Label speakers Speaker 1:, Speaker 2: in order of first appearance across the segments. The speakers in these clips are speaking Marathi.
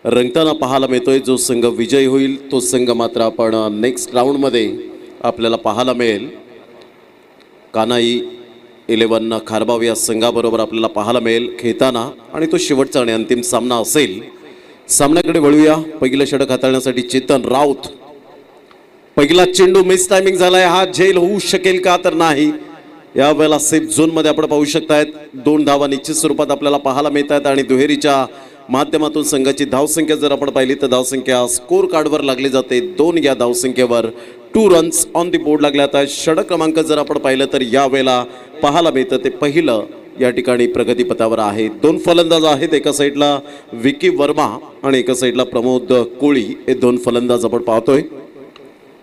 Speaker 1: रंगताना पाहायला मिळतोय. जो संघ विजयी होईल तो संघ मात्र आपण नेक्स्ट राऊंडमध्ये आपल्याला पाहायला मिळेल. कानाई 11 खारबाव या संघाबरोबर आपल्याला पाहायला मिळेल खेळताना आणि तो शेवटचा आणि अंतिम सामना असेल. सामन्याकडे वळूया. पहिलं षटक हाताळण्यासाठी चेतन राऊत. पहिला चेंडू मिस टायमिंग झालाय. हा झेल होऊ शकेल का तर नाही. यावेळेला सेफ झोनमध्ये आपण पाहू शकतायत 2 धावा निश्चित स्वरूपात आपल्याला पाहायला मिळत आहेत आणि दुहेरीच्या माध्यमातून संघाची धावसंख्या जर आपण पाहिली तर धावसंख्या स्कोर कार्डवर लागली जाते. 2 या धावसंख्येवर 2 रन्स ऑन दी बोर्ड लागल्यात. षटक क्रमांक जर आपण पाहिलं तर यावेळेला पाहायला मिळतं ते पहिलं या ठिकाणी प्रगतीपथावर आहे. 2 फलंदाज आहेत. एका साईडला विकी वर्मा आणि एका साईडला प्रमोद कोळी हे 2 फलंदाज आपण पाहतोय.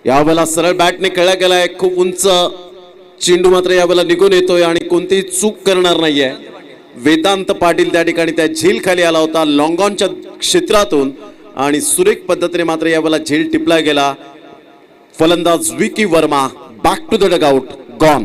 Speaker 1: यावेळेला सरळ बॅटने खेळला गेलाय. खूप उंच चेंडू मात्र यावेळेला निघून येतोय आणि कोणतीही चूक करणार नाहीये. वेदांत पाटील त्या ठिकाणी त्या झेल खाली आला होता लॉंग ऑनच्या क्षेत्रातून आणि सुरेख पद्धतीने मात्र यावेळेला झेल टिपला गेला. फलंदाज Vicky Verma back to the dugout gone.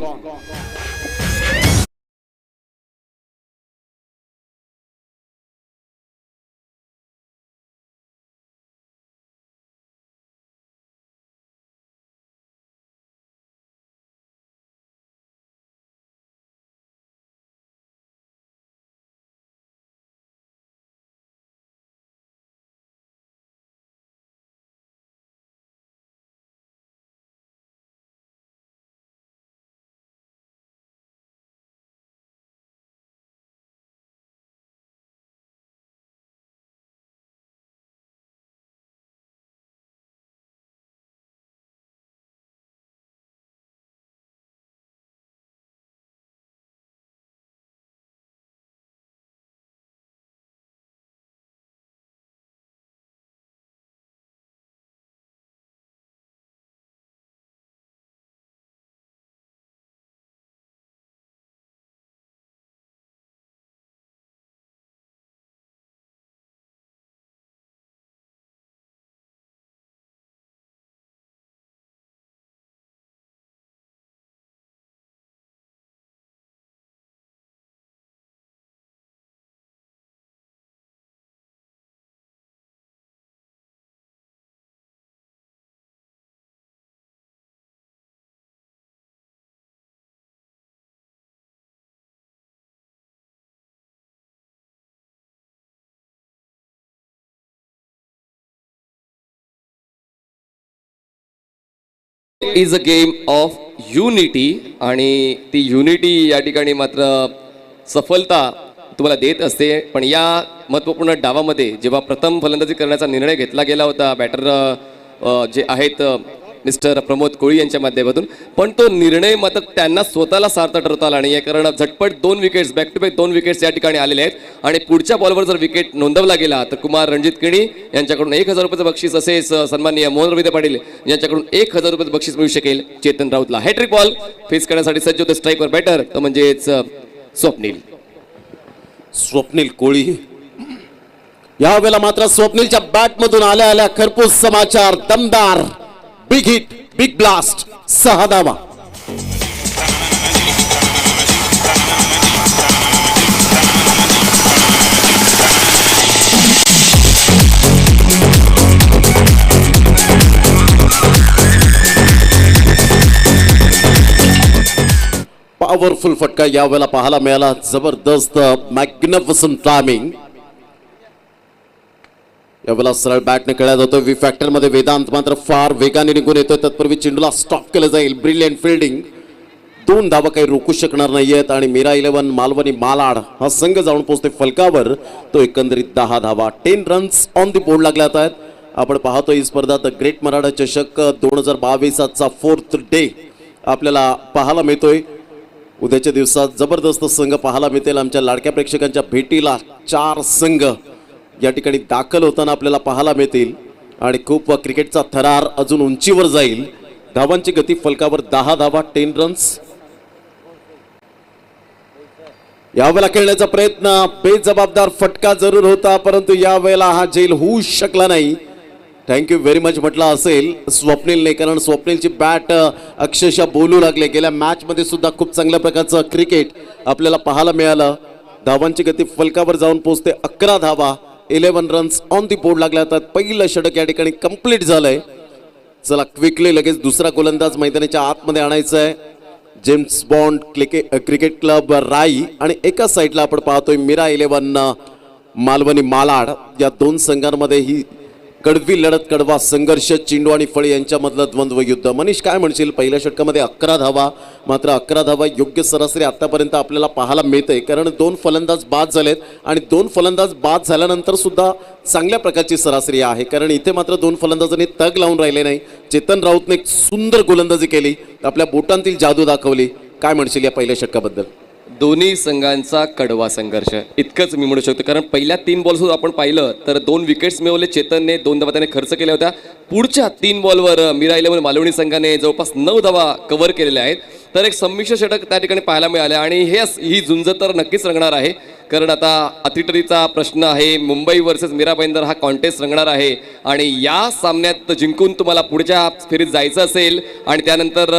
Speaker 2: Is a game of unity आणि ती युनिटी या ठिकाणी मात्र सफलता तुम्हाला देत असते. पण या महत्त्वपूर्ण डावामध्ये जेव्हा प्रथम फलंदाजी करण्याचा निर्णय घेतला गेला होता बॅटर जे आहेत मिस्टर प्रमोद कोळी यांच्या माध्यमातून, पण तो निर्णय मात्र त्यांना स्वतःला सार्थ ठरवता आला नाही आहे. कारण झटपट 2 wickets back to back 2 wickets या ठिकाणी आलेले आहेत आणि पुढच्या बॉलवर जर विकेट नोंदवला गेला तर कुमार रणजित किणी यांच्याकडून 1000 रुपयाचं बक्षीस, असेच सन्माननीय मोहन रवींद्र पाटील यांच्याकडून 1000 रुपयाचं बक्षीस मिळू शकेल. चेतन राऊतला हॅट्रिक बॉल फेस करण्यासाठी सज्ज होते स्ट्राईकवर बॅटर तो म्हणजेच
Speaker 1: स्वप्नील कोळी. यावेळेला मात्र स्वप्नीलच्या बॅटमधून आल्या आल्या खरपूस समाचार. दमदार बिग हिट बिग ब्लास्ट 6 धावा. पॉवरफुल फटका यावेळेला पाहायला मिळाला. जबरदस्त मॅग्निफिसंट टायमिंग. यावेळेला सरळ बॅटने खेळला जातो. वी फॅक्टर मध्ये वेदांत मात्र फार वेगाने निघून येतोय. तत्पूर्वी चेंडूला स्टॉप केलं जाईल. Brilliant fielding. 2 धावा काही रोखू शकणार नाहीयेत आणि मीरा 11 मालवणी मालाड हा संघ जाऊन पोहोचते फलकावर. तो एकंदरीत 10 धावा 10 रन्स ऑन दी बोर्ड लागल्यात आहेत. आपण पाहतो ही स्पर्धा द ग्रेट मराठा चषक 2022चा 4th डे आपल्याला पाहायला मिळतोय. उद्याच्या दिवसात जबरदस्त संघ पाहायला मिळतील. आमच्या लाडक्या प्रेक्षकांच्या भेटीला 4 संघ या ठिकाणी दाखल होताना आपल्याला पाहायला मिळतील आणि खूप क्रिकेटचा थरार अजून उंचीवर जाईल. धावांची गती फलकावर 10 धावा 10 रन्स. यावेळेला खेळण्याचा प्रयत्न बेजबाबदार फटका जरूर होता परंतु यावेळेला हा झेल होऊ शकला नाही. थँक्यू व्हेरी मच म्हटलं असेल स्वप्नीलने, कारण स्वप्नीलची बॅट अक्षरशः बोलू लागले. गेल्या मॅच मध्ये सुद्धा खूप चांगल्या प्रकारचं क्रिकेट आपल्याला पाहायला मिळालं. धावांची गती फलकावर जाऊन पोहोचते 11 धावा 11 रन्स ऑन दी बोर्ड लागल्या जातात. पहिलं षटक या ठिकाणी कंप्लीट झालंय. चला क्विकली लगेच दुसरा गोलंदाज मैदानाच्या आतमध्ये आणायचा आहे. जेम्स बॉन्ड क्रिकेट क्लब राई आणि एका साईडला आपण पाहतोय मीरा 11 मालवणी मालाड. या दोन संघांमध्ये ही कडवी लढत, कडवा संघर्ष, चेंडू आणि फळी यांच्यामधलं द्वंद्व युद्ध. मनीष काय म्हणशील? पहिल्या षटकामध्ये 11 धावा, मात्र 11 धावा योग्य सरासरी आतापर्यंत आपल्याला पाहायला मिळते, कारण 2 फलंदाज बाद झालेत आणि 2 फलंदाज बाद झाल्यानंतर सुद्धा चांगल्या प्रकारची सरासरी आहे, कारण इथे मात्र 2 फलंदाजांनी तग लावून राहिले नाही. चेतन राऊतने एक सुंदर गोलंदाजी केली, आपल्या बोटांतील जादू दाखवली. काय म्हणशील या पहिल्या षटकाबद्दल?
Speaker 2: दोन्ही संघांचा कडवा संघर्ष इतकंच मी म्हणू शकतो, कारण पहिल्या 3 बॉल्स आपण पाहिलं तर 2 विकेट्स मिळवले चेतनने, 2 धावा त्याने खर्च केल्या होत्या. पुढच्या 3 बॉलवर मीरा 11 मालवणी संघाने जवळपास 9 धावा कव्हर केलेल्या आहेत. तर एक संमिश्र षटक त्या ठिकाणी पाहायला मिळाले आणि ही झुंज तर नक्कीच रंगणार आहे, कारण आता अतिटरीचा प्रश्न आहे. मुंबई वर्सेस मीरा भाईंदर हा कॉन्टेस्ट रंगणार आहे आणि या सामन्यात जिंकून तुम्हाला पुढच्या फेरीत जायचं असेल आणि त्यानंतर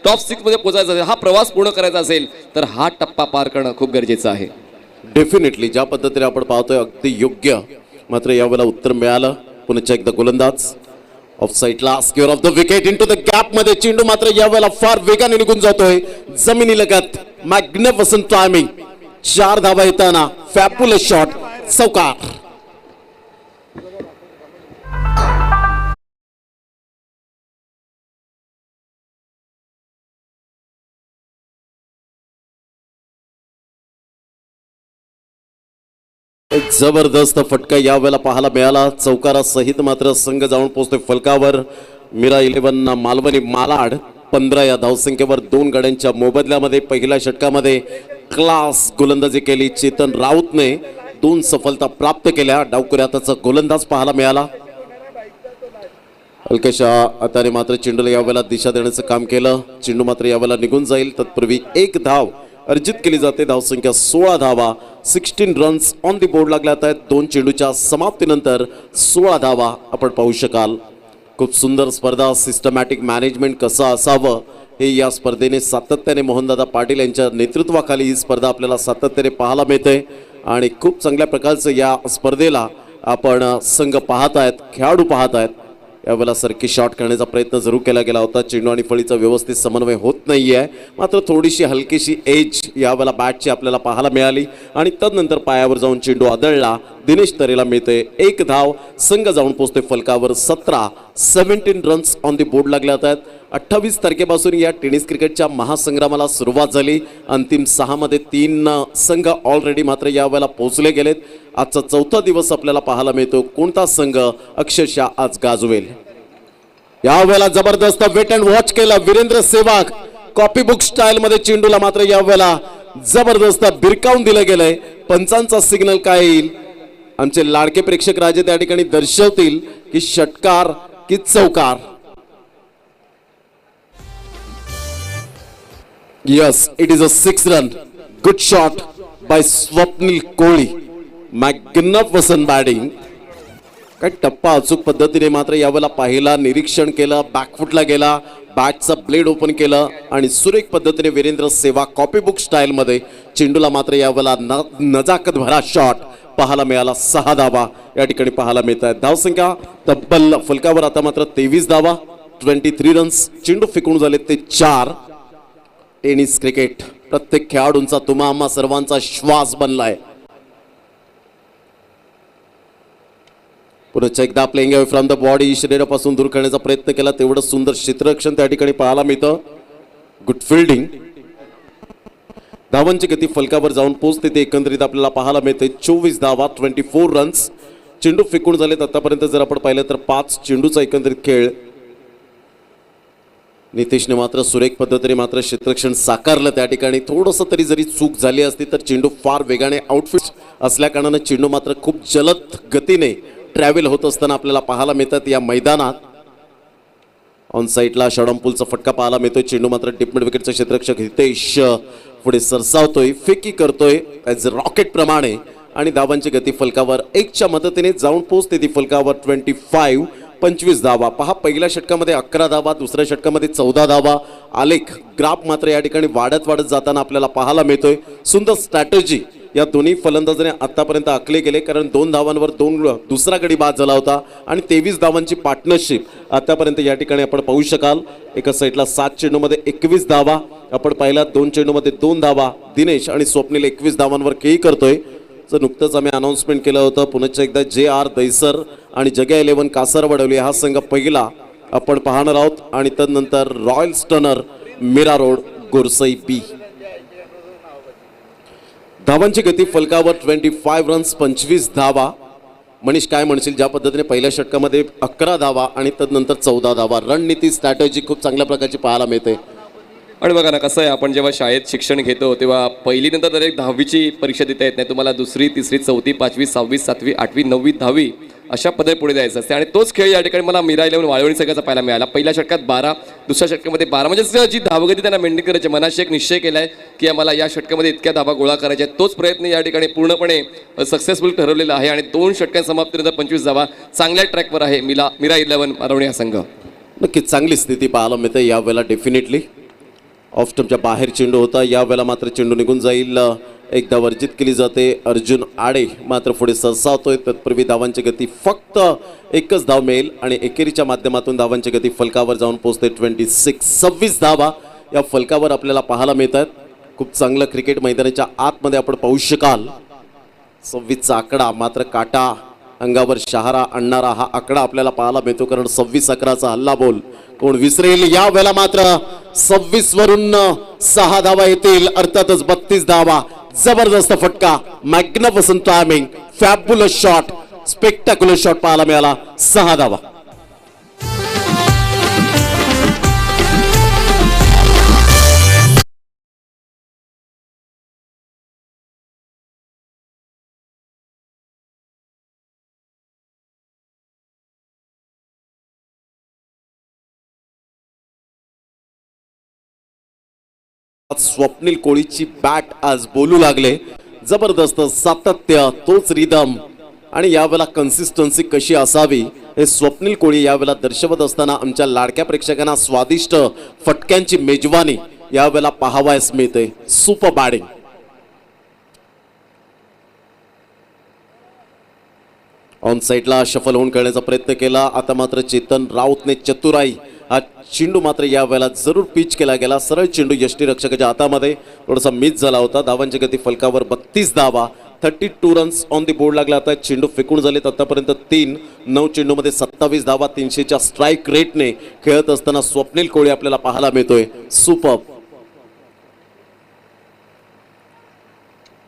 Speaker 2: टॉप 6 मध्ये पोहोचायचं असेल, हा प्रवास पूर्ण करायचा असेल तर हा टप्पा पार करणं खूप गरजेचं आहे.
Speaker 1: डेफिनेटली ज्या पद्धतीने आपण पाहतोय अगदी योग्य, मात्र यावेळेला उत्तर मिळालं. पुन्हा एकदा गोलंदाज ऑफ साईडला, square of the wicket into the gap मध्ये. चेंडू मात्र यावेळेला फार वेगाने निघून जातोय जमिनी लगत. मॅग्निफिसंट टायमिंग, 4 धावा येताना फॅब्युलस शॉट, चौकार. एक जबरदस्त फटका यावेळेला पाहायला मिळाला चौकारासहित. मात्र संघ जाऊन पोहोचतोय फलकावर. मीरा 11 मालवणी मालाड 15 या धावसंख्येवर 2 गड्यांच्या मोबदल्यामध्ये पहिल्या षटकामध्ये क्लास गोलंदाजी केली चेतन राऊतने. 2 सफलता प्राप्त केल्या. डावकुऱ्याचा गोलंदाज पाहायला मिळाला. हलकेशा हाताने मात्र चेंडूला यावेळेला दिशा देण्याचं काम केलं. चेंडू मात्र यावेळेला निघून जाईल. तत्पूर्वी 1 धाव अर्जित केली जाते. धावसंख्या 16 धावा, 16 रन्स ऑन दी बोर्ड लागल्या आहेत. 2 चेंडूच्या समाप्तीनंतर 16 धावा आपण पाहू शकाल. खूप सुंदर स्पर्धा. सिस्टमॅटिक मॅनेजमेंट कसं असावं हे या स्पर्धेने सातत्याने मोहनदादा पाटील यांच्या नेतृत्वाखाली ही स्पर्धा आपल्याला सातत्याने पाहायला मिळते आणि खूप चांगल्या प्रकारचं या स्पर्धेला आपण संघ पाहत आहेत, खेळाडू पाहत आहेत. यावेळेला सरकी शॉट करण्याचा प्रयत्न जरूर केला गेला होता. चेंडू आणि फळीचा व्यवस्थित समन्वय होत नाही आहे, मात्र थोडीशी हलकीशी एज यावेळेला बॅटची आपल्याला पाहायला मिळाली आणि तदनंतर पायावर जाऊन चेंडू आदळला. दिनेश तरेला मिळते 1 धाव. संघ जाऊन पोहोचते फलकावर. 17 रन्स ऑन दी बोर्ड लागल्या आहेत. 28 तारखेपासून या टेनिस क्रिकेटच्या महासंग्रामाला सुरुवात झाली. अंतिम 6 मध्ये 3 संघ ऑलरेडी मात्र यावेळेला पोहोचले गेलेत. आजचा 4था दिवस आपल्याला पाहायला मिळतो. कोणता संघ अक्षरशः आज गाजवेल? यावेळेला जबरदस्त वेट अँड वॉच केला Virender Sehwag. Copybook style मध्ये चेंडूला मात्र यावेळेला जबरदस्त भिरकावून दिलं गेलंय. पंचांचा सिग्नल काय येईल? आमचे लाडके प्रेक्षक राजे त्या ठिकाणी दर्शवतील की षटकार की चौकार. Yes, it is a 6 run. Good shot bye Swapnil Koli. Magnificent batting. काय टप्पा अचूक पद्धतीने मात्र यावेळेला पाहिला, निरीक्षण केलं, बॅकफुटला गेला, बॅटचा ब्लेड ओपन केलं आणि सुरेख पद्धतीने Virender Sehwag copybook style मध्ये चेंडूला मात्र यावेळेला नजाकत भरा शॉट पाहायला मिळाला. 6 धावा या ठिकाणी पाहायला मिळत आहेत. धावसंख्या तब्बल फलकावर आता मात्र 23 धावा, 23 रन्स. चेंडू फेकून झाले ते 4. टेनिस क्रिकेट प्रत्येक खेळाडूंचा, तुम्हा आम्हा सर्वांचा श्वास बनलाय. पुन्हा एकदा playing away from the body, शरीरापासून दूर करण्याचा प्रयत्न केला. तेवढं सुंदर क्षेत्ररक्षण त्या ठिकाणी पाहायला मिळतं. Good fielding. धावांची गती फलकावर जाऊन पोहोचते ते एकंदरीत आपल्याला पाहायला मिळते. 24 धावा, 24 रन्स. चेंडू फेकून झालेत आतापर्यंत जर आपण पाहिलं तर 5 चेंडूचा एकंदरीत खेळ. नितेशने मात्र सुरेख पद्धतीने मात्र क्षेत्ररक्षण साकारलं. त्या ठिकाणी थोडंसं तरी जरी चूक झाली असती तर चेंडू फार वेगाने आउटफिट असल्या कारणाने चेंडू मात्र खूप जलद गतीने ट्रॅव्हल होत असताना आपल्याला पाहायला मिळतात या मैदानात. ऑन साईडला शॉर्टपुलचा फटका पाहायला मिळतोय. चेंडू मात्र डीप मिड विकेटचा क्षेत्ररक्षक हितेश पुढे सरसावतोय, फेकी करतोय ॲज रॉकेट प्रमाणे आणि धावांची गती फलकावर 1च्या मदतीने जाऊन पोहोचते ती फलकावर. 25 धावा. पहा, पहिल्या षटकामध्ये 11 धावा, दुसऱ्या षटकामध्ये 14 धावा. आलेख ग्राफ मात्र या ठिकाणी वाढत जाताना आपल्याला पाहायला मिळतोय. सुंदर स्ट्रॅटेजी या दोन्ही फलंदाजांनी आतापर्यंत आखले गेले, कारण 2 धावांवर दुसरा गडी बाद झाला होता आणि 23 धावांची पार्टनरशिप आतापर्यंत या ठिकाणी आपण पाहू शकाल. एका साईडला 7 चेंडूमध्ये 21 धावा आपण पाहिला, 2 चेंडूमध्ये 2 धावा. दिनेश आणि स्वप्नील 21 धावांवर खेळी करतोय. तर नुकतंच आम्ही अनाउन्समेंट केलं होतं, पुन्हा एकदा JR दैसर आणि जग्या 11 कासारवडवली हा संघ पहिला आपण पाहणार आहोत आणि त्यानंतर रॉयल स्टनर मीरा रोड गोरसई बी. धावांची गती फलकावर 25 रन्स 25 धावा. मनीष काय म्हणशील, ज्या पद्धतीने पहिल्या षटकामध्ये 11 धावा आणि त्यानंतर 14 धावा, रणनीती स्ट्रॅटेजी खूप चांगल्या प्रकारची पाहायला मिळते.
Speaker 2: आणि बघा ना कसं आहे, आपण जेव्हा शाळेत शिक्षण घेतो तेव्हा पहिली नंतर डायरेक्ट 10वीची परीक्षा देता येत नाही. तुम्हाला 2री 3री 4थी 5वी 6वी 7वी 8वी 9वी 10वी अशा पद्धती पुढे जायचं असते. आणि तोच खेळ या ठिकाणी मला मीरा 11 वाळवणी संघाचा पाहायला मिळाला. पहिल्या षटकात 12, दुसऱ्या षटकामध्ये 12, म्हणजे जी धावगती त्यांना मेंटेन करायची, मनाशी एक निश्चय केला आहे की आम्हाला या षटकामध्ये इतक्या धावा गोळा करायच्या आहेत. तोच प्रयत्न या ठिकाणी पूर्णपणे सक्सेसफुल ठरवलेला आहे आणि 2 षटकां समाप्तीनंतर 25 धावा, चांगल्या ट्रॅकवर आहे मीरा 11 वाळवणी हा संघ.
Speaker 1: नक्कीच चांगली स्थिती पाहायला मिळते यावेळेला. डेफिनेटली ऑफ स्टंपच्या बाहेर चेंडू होता, यावेळेला मात्र चेंडू निघून जाईल. एकदा वर्जित केली जाते. अर्जुन आडे मात्र पुढे सरसावतोय. तत्पूर्वी धावांची गती फक्त एकच धाव मिळेल आणि एकेरीच्या माध्यमातून धावांची गती फलकावर जाऊन पोहोचते 26 धावा या फलकावर आपल्याला पाहायला मिळतात. खूप चांगलं क्रिकेट मैदानाच्या आतमध्ये आपण पाहू शकाल. 26चा आकडा मात्र काटा अंगावर शहारा आणणारा हा आकडा आपल्याला पाहायला मिळतो, कारण 26-11चा हल्ला बोल कोण विसरेल. या वेळेला मात्र 26 वरून 6 धावा येतील, अर्थातच 32 धावा. जबरदस्त फटका, magnificent timing, fabulous shot, spectacular shot पाहायला मिळाला. 6 धावा. स्वप्नील कोळीची बॅट आज बोलू लागले. जबरदस्त सातत्य, तोच रिदम आणि यावेळेला कन्सिस्टन्सी कशी असावी हे स्वप्नील कोळी यावेळेला दर्शवत असताना आमच्या लाडक्या प्रेक्षकांना स्वादिष्ट फटक्यांची मेजवानी यावेळेला पाहावयास मिळते. Super batting. ऑन साईडला शफल होऊन खेळण्याचा प्रयत्न केला. आता मात्र चेतन राऊतने चतुराई हा चेंडू मात्र यावेळेला जरूर पिच केला गेला. सरळ चेंडू यष्टीरक्षकाच्या हातामध्ये थोडासा मिस झाला होता. धावांची गती फलकावर 32 धावा, 32 रन्स ऑन दी बोर्ड लागला. आता चेंडू फेकून झालेत आतापर्यंत 3. 9 चेंडूमध्ये 27 धावा, 300च्या स्ट्राईक रेटने खेळत असताना स्वप्नील कोळी आपल्याला पाहायला मिळतोय. सुपर.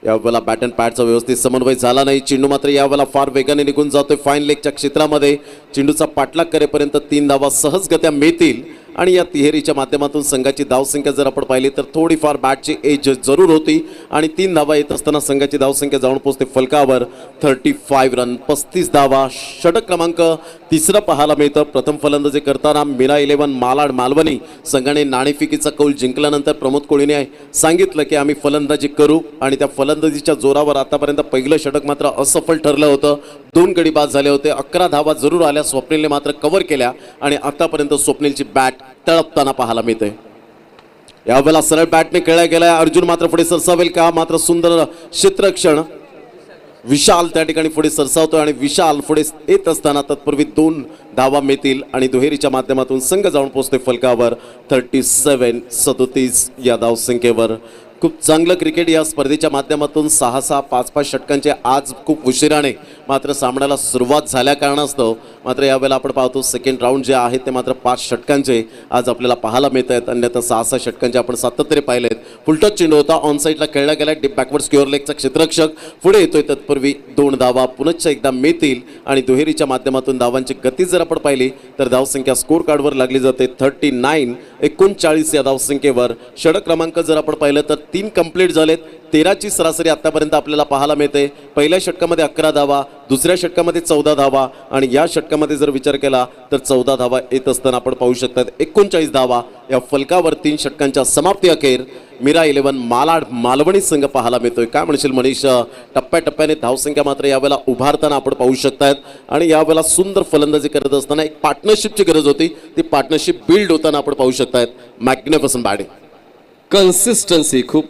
Speaker 1: यावेळेला बॅट अँड पॅडचा व्यवस्थित समन्वय झाला नाही. चेंडू मात्र यावेळेला फार वेगाने निघून जातोय फाईन लेगच्या क्षेत्रामध्ये. चेंडूचा पाठलाग करेपर्यंत 3 धावा सहजगत्या मिळतील आणि या तिहेरीच्या माध्यमातून संघाची धावसंख्या जर आपण पाहिली तर थोडीफार बॅटची एज जरूर होती आणि 3 धावा येत असताना संघाची धावसंख्या जाऊन पोहोचते फलकावर 35 रन 35 धावा. षटक क्रमांक 3 पाहायला मिळतं. प्रथम फलंदाजी करताना मीरा 11 मालाड मालवणी संघाने नाणेफेकीचा कौल जिंकल्यानंतर प्रमोद कोळीने सांगितलं की आम्ही फलंदाजी करू आणि त्या फलंदाजीच्या जोरावर आतापर्यंत पहिलं षटक मात्र असफल ठरलं होतं. 2 गडी बाद झाले होते. 11 धावा जरूर आल्या, स्वप्नीलने मात्र कव्हर केल्या आणि आतापर्यंत स्वप्नीलची बॅट तळपताना पाहायला मिळते. यावेळेला सरळ बॅटने खेळला गेलाय. अर्जुन मात्र पुढे सरसावेल का? मात्र सुंदर क्षेत्ररक्षण. विशाल त्या ठिकाणी पुढे सरसावतोय आणि विशाल पुढे येत असताना तत्पूर्वी 2 धावा मिळतील आणि दुहेरीच्या माध्यमातून संघ जाऊन पोहोचते फलकावर 37 या धावसंख्येवर. खूप चांगलं क्रिकेट या स्पर्धेच्या माध्यमातून 6-6, 5-5 षटकांचे आज खूप उशिराने मात्र सामन्याला सुरुवात झाल्या कारणास्तव मात्र यावेळेला आपण पाहतो सेकंड राऊंड जे आहेत ते मात्र 5 षटकांचे आज आपल्याला पाहायला मिळत आहेत. अन्यथा 6-6 षटकांचे आपण सातत्याने पाहिलेत. फुलटच चेंडू होता, ऑन साईडला खेळला गेला. डीप बॅकवर्ड स्क्युअर लेगचा क्षेत्ररक्षक पुढे येतोय. तत्पूर्वी 2 धावा पुनश्च एकदा मिळतील आणि दुहेरीच्या माध्यमातून धावांची गती जर आपण पाहिली तर धावसंख्या स्कोर कार्डवर लागली जाते 39 या धावसंख्येवर. षटक क्रमांक जर आपण पाहिलं तर 3 कंप्लीट झालेत. 13ची सरासरी आतापर्यंत आपल्याला पाहायला मिळते. पहिल्या षटकामध्ये 11 धावा, दुसऱ्या षटकामध्ये 14 धावा आणि या षटकामध्ये जर विचार केला तर 14 धावा येत असताना आपण पाहू शकतात 39 धावा या फलकावर. 3 षटकांच्या समाप्ती अखेर मीरा 11 मालाड मालवणी संघ पाहायला मिळतोय. काय म्हणशील मनीष? टप्प्याटप्प्याने धावसंख्या मात्र यावेळेला उभारताना आपण पाहू शकतात आणि यावेळेला सुंदर फलंदाजी करत असताना एक पार्टनरशिपची गरज होती. ती पार्टनरशिप बिल्ड होताना आपण पाहू शकतात. Magnificent batting.
Speaker 2: कन्सिस्टन्सी खूप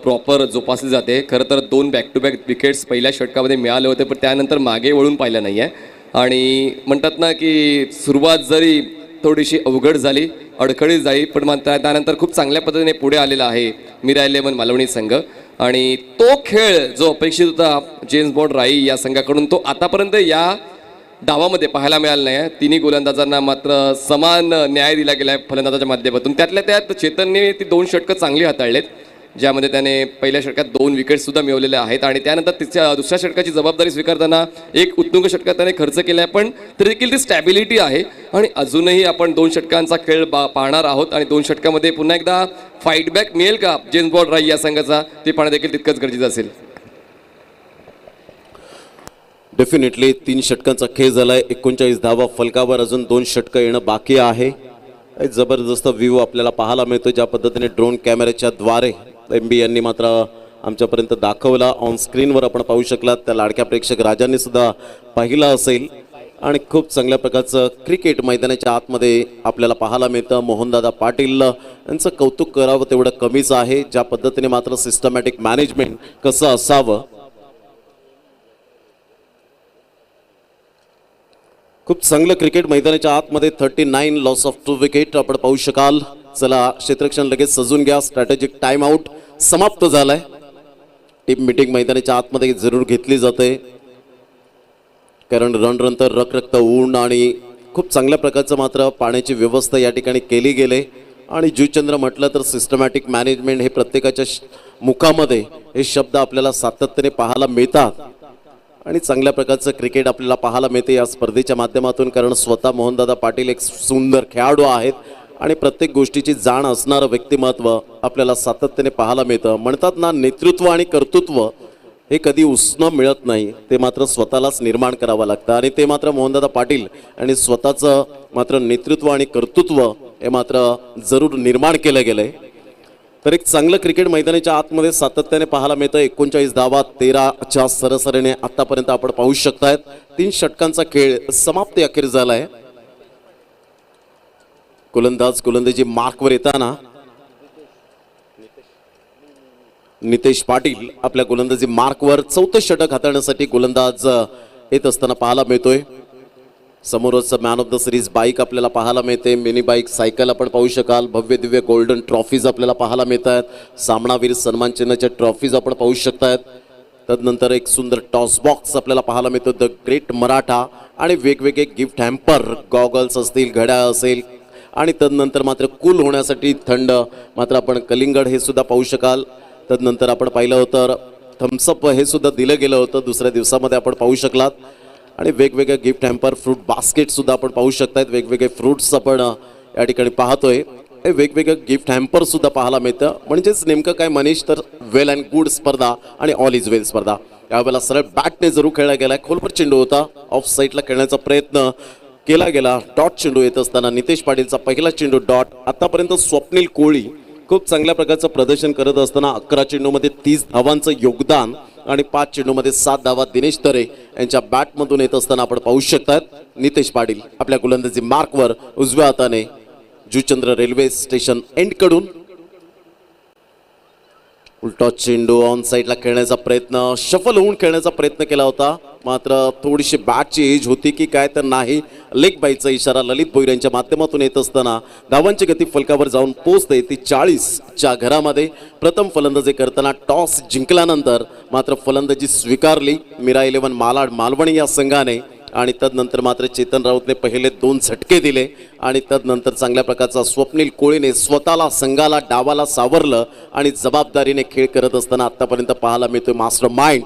Speaker 2: प्रॉपर जोपासली जाते. खरं तर 2 बॅक टू बॅक विकेट्स पहिल्या षटकामध्ये मिळाले होते, पण त्यानंतर मागे वळून पाहिलं नाही आहे. आणि म्हणतात ना की सुरुवात जरी थोडीशी अवघड झाली, अडखळीत झाली, पण त्यानंतर खूप चांगल्या पद्धतीने पुढे आलेला आहे मिरा 11 मालवणी संघ. आणि तो खेळ जो अपेक्षित होता जेम्स बॉन्ड राई या संघाकडून, तो आतापर्यंत या डावामध्ये पाहायला मिळाला नाही आहे. तिन्ही गोलंदाजांना मात्र समान न्याय दिला गेला आहे फलंदाजाच्या माध्यमातून. त्यातल्या त्यात चेतनने ती 2 षटकं चांगली हाताळलेत, ज्यामध्ये त्याने पहिल्या षटकात 2 विकेटसुद्धा मिळवलेल्या आहेत. आणि त्यानंतर तिच्या दुसऱ्या षटकाची जबाबदारी स्वीकारताना एक उत्तुंग षटकात त्याने खर्च केला आहे, पण तरी देखील ती स्टॅबिलिटी आहे. आणि अजूनही आपण 2 षटकांचा खेळ पाहणार आहोत. आणि 2 षटकामध्ये पुन्हा एकदा फाईटबॅक मिळेल का जेम्स बॉन्ड राई या संघाचा, ते पाहणं देखील तितकंच गरजेचं असेल.
Speaker 1: डेफिनेटली 3 षटकांचा खेळ झालाय. 39 धावा फलकावर, अजून 2 षटकं येणं बाकी आहे. एक जबरदस्त व्ह्यू आपल्याला पाहायला मिळतो, ज्या पद्धतीने ड्रोन कॅमेऱ्याच्या द्वारे MB यांनी मात्र आमच्यापर्यंत दाखवला. ऑन स्क्रीनवर आपण पाहू शकलात, त्या लाडक्या प्रेक्षक राजांनी सुद्धा पाहिलं असेल. आणि खूप चांगल्या प्रकारचं क्रिकेट मैदानाच्या आतमध्ये आपल्याला पाहायला मिळतं. मोहनदादा पाटील यांचं कौतुक करावं तेवढं कमीच आहे, ज्या पद्धतीने मात्र सिस्टमॅटिक मॅनेजमेंट कसं असावं. खूप चांगलं क्रिकेट मैदानाच्या आतमध्ये 39 लॉस ऑफ 2 विकेट आपण पाहू शकाल. चला क्षेत्ररक्षण लगेच सजून घ्या. स्ट्रॅटेजिक टाइम आउट समाप्त झालाय. टीम मीटिंग मैदानाच्या आतमध्ये जरूर घेतली जाते, कारण रणनंतर रखरखतं ऊन आणि खूप चांगल्या प्रकारचं मात्र पाण्याची व्यवस्था या ठिकाणी केली गेले. आणि जुचंद्र म्हटलं तर सिस्टमॅटिक मॅनेजमेंट हे प्रत्येकाच्या मुखामध्ये हे शब्द आपल्याला सातत्याने पाहायला मिळतात. आणि चांगल्या प्रकारचं क्रिकेट आपल्याला पाहायला मिळते या स्पर्धेच्या माध्यमातून, कारण स्वतः मोहनदादा पाटील एक सुंदर खेळाडू आहेत आणि प्रत्येक गोष्टीची जाण असणारं व्यक्तिमत्व आपल्याला सातत्याने पाहायला मिळतं. म्हणतात ना, नेतृत्व आणि कर्तृत्व हे कधी उसणं मिळत नाही, ते मात्र स्वतःलाच निर्माण करावं लागतं. आणि ते मात्र मोहनदादा पाटील आणि स्वतःचं मात्र नेतृत्व आणि कर्तृत्व हे मात्र जरूर निर्माण केलं गेलंय. तर एक चांगलं क्रिकेट मैदानाच्या आतमध्ये सातत्याने पाहायला मिळतं. 39 धावा 13च्या सरासरीने आतापर्यंत आपण पाहू शकतायत. 3 षटकांचा खेळ समाप्ती अखेर झालाय. गोलंदाजी मार्कवर येताना नितेश पाटील आपल्या गोलंदाजी मार्कवर 4थं षटक हाताळण्यासाठी गोलंदाज येत असताना पाहायला मिळतोय. समोरच man of the series bike आपल्याला पाहायला मिळते. मिनी बाईक, सायकल आपण पाहू शकाल. भव्य दिव्य गोल्डन ट्रॉफीज आपल्याला पाहायला मिळत आहेत. सामनावीर सन्मान चिन्हाच्या ट्रॉफीज आपण पाहू शकतायत. तदनंतर एक सुंदर टॉस बॉक्स आपल्याला पाहायला मिळतो, द ग्रेट मराठा. आणि वेगवेगळे गिफ्ट हॅम्पर, गॉगल्स असतील, घड्याळ असेल. आणि तदनंतर मात्र कूल होण्यासाठी थंड मात्र आपण कलिंगड हे सुद्धा पाहू शकाल. तदनंतर आपण पाहिलं होतं थम्सअप हे सुद्धा दिलं गेलं होतं दुसऱ्या दिवसामध्ये आपण पाहू शकलात. आणि वेगवेगळे गिफ्ट हॅम्पर, फ्रूट बास्केट सुद्धा आपण पाहू शकतायत. वेगवेगळे फ्रूट्स आपण या ठिकाणी पाहतोय. हे वेगवेगळे गिफ्ट हॅम्पर सुद्धा पाहायला मिळतं. म्हणजेच नेमकं काय मनीष, तर वेल अँड गुड स्पर्धा आणि ऑल इज वेल स्पर्धा. यावेळेला सरळ बॅटने जरूर खेळला गेला. खोलवर चेंडू होता, ऑफ साईडला खेळण्याचा प्रयत्न केला गेला. डॉट चेंडू येत असताना नितेश पाटीलचा पहिला चेंडू डॉट. आतापर्यंत स्वप्नील कोळी खूप चांगल्या प्रकारचं प्रदर्शन करत असताना 11 चेंडूमध्ये 30 धावांचं योगदान आणि 5 चेंडूमध्ये 7 धावा दिनेश तरे यांच्या बॅटमधून येत असताना आपण पाहू शकतात. नितेश पाटील आपल्या गोलंदाजी मार्कवर उजव्या हाताने जुचंद्र रेल्वे स्टेशन एंडकडून उलटा चेंडू ऑन साईडला खेळण्याचा प्रयत्न, शफल होऊन खेळण्याचा प्रयत्न केला होता, मात्र थोडीशी बॅटची एज होती की काय तर नाही. लेग बाईचा इशारा ललित भोईर यांच्या माध्यमातून येत असताना धावांची गती फलकावर जाऊन पोहोचते ती 40च्या घरामध्ये. प्रथम फलंदाजी करताना टॉस जिंकल्यानंतर मात्र फलंदाजी स्वीकारली मिरा 11 मालाड मालवणी या संघाने. आणि तदनंतर मात्र चेतन राऊतने पहिले 2 झटके दिले. आणि तदनंतर चांगल्या प्रकारचा स्वप्नील कोळीने स्वतःला संघाला डावाला सावरलं आणि जबाबदारीने खेळ करत असताना आतापर्यंत पाहायला मिळतोय मास्टर माइंड.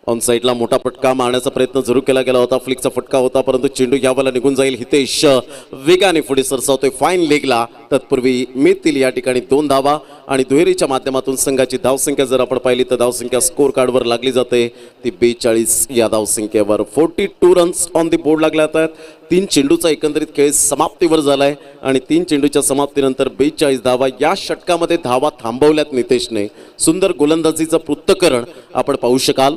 Speaker 1: ऑन साईडला मोठा फटका मारण्याचा प्रयत्न जरूर केला गेला होता. फ्लिकचा फटका होता, परंतु चेंडू यावेळेला निघून जाईल. हितेश वेगाने पुढे सरसावतोय फाईन लेगला. तत्पूर्वी मिळतील या ठिकाणी 2 धावा. आणि दुहेरीच्या माध्यमातून संघाची धावसंख्या जर आपण पाहिली तर धावसंख्या स्कोर कार्डवर लागली जाते ती 42 या धावसंख्येवर. 42 रन्स ऑन दी बोर्ड लागल्या आहेत. 3 चेंडूचा एकंदरीत खेळ समाप्तीवर झालाय आणि 3 चेंडूच्या समाप्तीनंतर 42 धावा. या षटकामध्ये धावा थांबवल्यात नितेशने. सुंदर गोलंदाजीचं पृथक्करण आपण पाहू शकाल.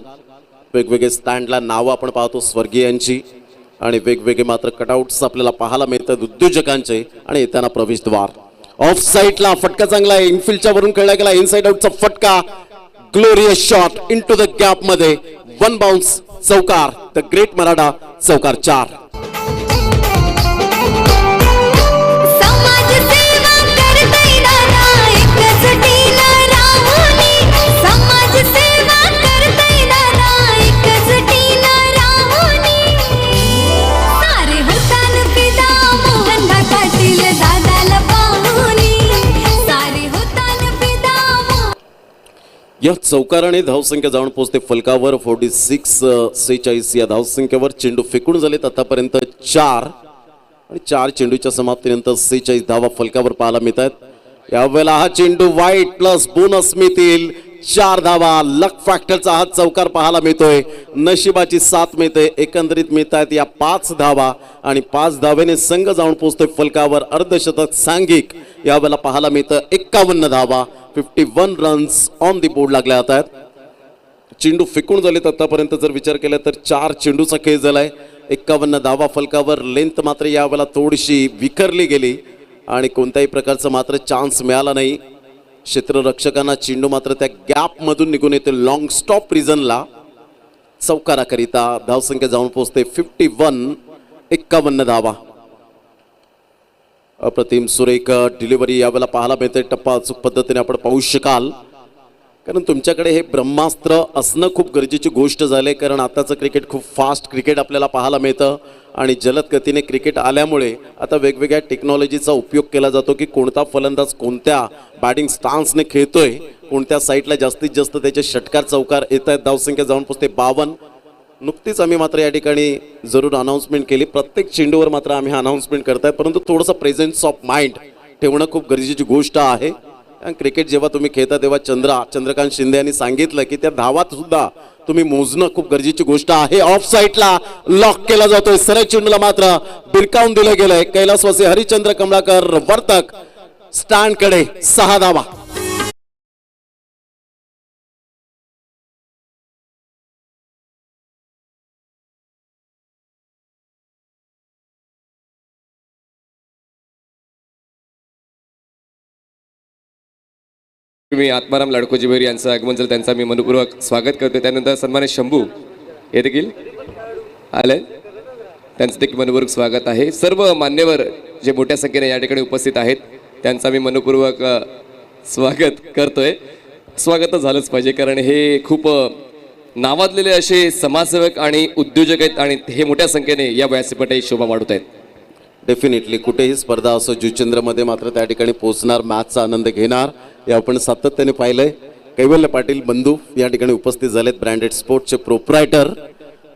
Speaker 1: वेगवेगळे स्टँडला नावं आपण पाहतो स्वर्गीयांची आणि वेगवेगळे मात्र कटआउट्स आपल्याला पाहायला मिळतात उद्योजकांचे. आणि येताना प्रवेशद्वार ऑफ साईडला फटका चांगला आहे, इनफिल्डच्या वरून खेळला गेला, इनसाइड आउटचा फटका, glorious shot into the gap मध्ये, वन बाउन्स चौकार, द ग्रेट मराठा चौकार 4. या चौकाराने धावसंख्या जाऊन पोहोचते फलकावर 46 या धावसंख्येवर. चेंडू फेकून झालेत आतापर्यंत 4 आणि 4 चेंडूच्या समाप्तीनंतर 46 धावा फलकावर पाहायला मिळत आहेत. यावेळेला हा चेंडू वाईट प्लस बोनस मिळतील 4 धावा. लक फॅक्टरचा हा चौकार पाहायला मिळतोय, नशिबाची साथ मिळते. एकंदरीत मिळत आहेत या 5 धावा आणि 5 धावेने संघ जाऊन पोहोचतोय फलकावर. अर्धशतक सांघिक यावेळेला पाहायला मिळतं. 51 धावा, 51 रन्स ऑन दी बोर्ड लागल्या आहेत. चेंडू फेकून झालेत आतापर्यंत जर विचार केला तर 4 चेंडूचा खेळ झालाय. 51 धावा फलकावर. लेंथ मात्र यावेळेला थोडीशी विखरली गेली आणि कोणत्याही प्रकारचा मात्र चान्स मिळाला नाही. क्षेत्ररक्षकांना चेंडू मात्र त्या गॅप मधून निघून येते लॉंग स्टॉप रिजनला. चौकाराकरिता धावसंख्या जाऊन पोहोचते 51. 51 धावा. अप्रतिम सुरेख डिलिव्हरी यावेळेला पाहायला मिळते. टप्पा अचूक पद्धतीने आपण पाहू शकाल, कारण तुमच्याकडे हे ब्रह्मास्त्र असणं खूप गरजेची गोष्ट झाली. कारण आताचं क्रिकेट खूप फास्ट क्रिकेट आपल्याला पाहायला मिळतं आणि जलद गतीने क्रिकेट आल्यामुळे आता वेगवेगळ्या टेक्नॉलॉजीचा उपयोग केला जातो की कोणता फलंदाज कोणत्या बॅटिंग स्टान्सने खेळतोय, कोणत्या साईडला जास्तीत जास्त त्याचे षटकार चौकार येत आहेत. धावसंख्या जाऊन पोहोचते 52. नुकतीच आम्ही मात्र या ठिकाणी जरूर अनाऊन्समेंट केली. प्रत्येक चेंडूवर मात्र आम्ही अनाऊन्समेंट करतायत, परंतु थोडंसं प्रेझेन्स ऑफ माइंड ठेवणं खूप गरजेची गोष्ट आहे. क्रिकेट जेव्हा तुम्ही खेळता तेव्हा चंद्रकांत शिंदे यांनी सांगितलं की त्या धावात सुद्धा तुम्ही मोजणं खूप गरजेची गोष्ट आहे. ऑफ साईडला लॉक केला जातोय. सरळ चेंडूला मात्र बिरकावून दिलं गेलंय. कैलासवासी हरिश्चंद्र कमलाकर वर्तक स्टँड कडे 6 धावा.
Speaker 2: मी आत्माराम लाडकोजी भैर यांचं आगमन झालं, त्यांचा मी मनपूर्वक स्वागत करतो. त्यानंतर सन्मानित शंभू हे देखील आले, त्यांचं देखील मनपूर्वक स्वागत आहे. सर्व मान्यवर जे मोठ्या संख्येने या ठिकाणी उपस्थित आहेत त्यांचा मी मनपूर्वक स्वागत करतोय. स्वागत झालंच पाहिजे, कारण हे खूप नावाजलेले असे समाजसेवक आणि उद्योजक आहेत आणि हे मोठ्या संख्येने या व्यासपीठाची शोभा वाढवत आहेत.
Speaker 1: डेफिनेटली कुठेही स्पर्धा असो, जुचंद्रमध्ये मात्र त्या ठिकाणी पोहोचणार, मॅचचा आनंद घेणार, हे आपण सातत्याने पाहिलंय. कैवल्य पाटील बंधू या ठिकाणी उपस्थित झालेत, ब्रँडेड स्पोर्ट्सचे प्रोप्रायटर.